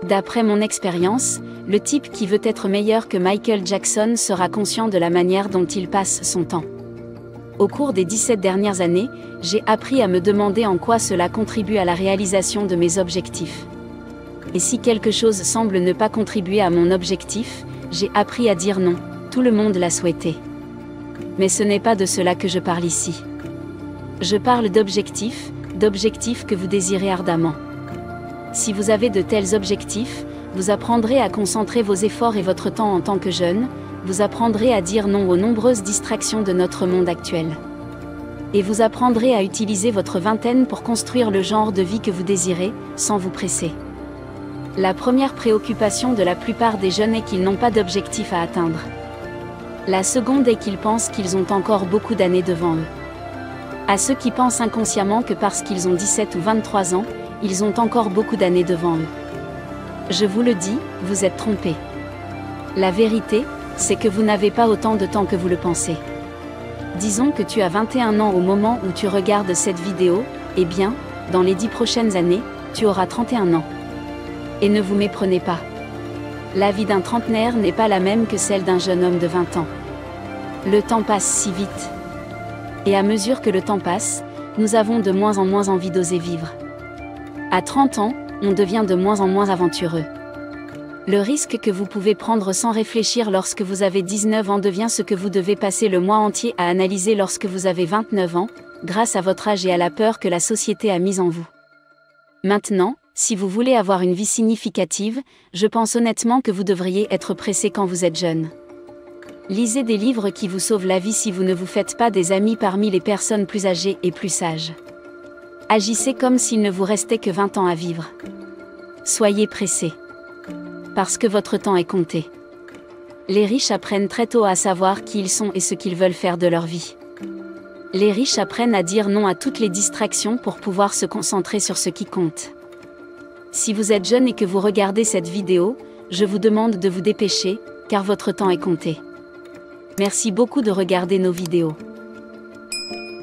D'après mon expérience, le type qui veut être meilleur que Michael Jackson sera conscient de la manière dont il passe son temps. Au cours des 17 dernières années, j'ai appris à me demander en quoi cela contribue à la réalisation de mes objectifs. Et si quelque chose semble ne pas contribuer à mon objectif, j'ai appris à dire non, tout le monde l'a souhaité. Mais ce n'est pas de cela que je parle ici. Je parle d'objectifs que vous désirez ardemment. Si vous avez de tels objectifs, vous apprendrez à concentrer vos efforts et votre temps en tant que jeune, vous apprendrez à dire non aux nombreuses distractions de notre monde actuel. Et vous apprendrez à utiliser votre vingtaine pour construire le genre de vie que vous désirez, sans vous presser. La première préoccupation de la plupart des jeunes est qu'ils n'ont pas d'objectif à atteindre. La seconde est qu'ils pensent qu'ils ont encore beaucoup d'années devant eux. À ceux qui pensent inconsciemment que parce qu'ils ont 17 ou 23 ans, ils ont encore beaucoup d'années devant eux. Je vous le dis, vous êtes trompés. La vérité, c'est que vous n'avez pas autant de temps que vous le pensez. Disons que tu as 21 ans au moment où tu regardes cette vidéo, eh bien, dans les 10 prochaines années, tu auras 31 ans. Et ne vous méprenez pas. La vie d'un trentenaire n'est pas la même que celle d'un jeune homme de 20 ans. Le temps passe si vite. Et à mesure que le temps passe, nous avons de moins en moins envie d'oser vivre. À 30 ans, on devient de moins en moins aventureux. Le risque que vous pouvez prendre sans réfléchir lorsque vous avez 19 ans devient ce que vous devez passer le mois entier à analyser lorsque vous avez 29 ans, grâce à votre âge et à la peur que la société a mise en vous. Maintenant, si vous voulez avoir une vie significative, je pense honnêtement que vous devriez être pressé quand vous êtes jeune. Lisez des livres qui vous sauvent la vie si vous ne vous faites pas des amis parmi les personnes plus âgées et plus sages. Agissez comme s'il ne vous restait que 20 ans à vivre. Soyez pressé. Parce que votre temps est compté. Les riches apprennent très tôt à savoir qui ils sont et ce qu'ils veulent faire de leur vie. Les riches apprennent à dire non à toutes les distractions pour pouvoir se concentrer sur ce qui compte. Si vous êtes jeune et que vous regardez cette vidéo, je vous demande de vous dépêcher, car votre temps est compté. Merci beaucoup de regarder nos vidéos.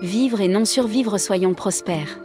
Vivre et non survivre, soyons prospères.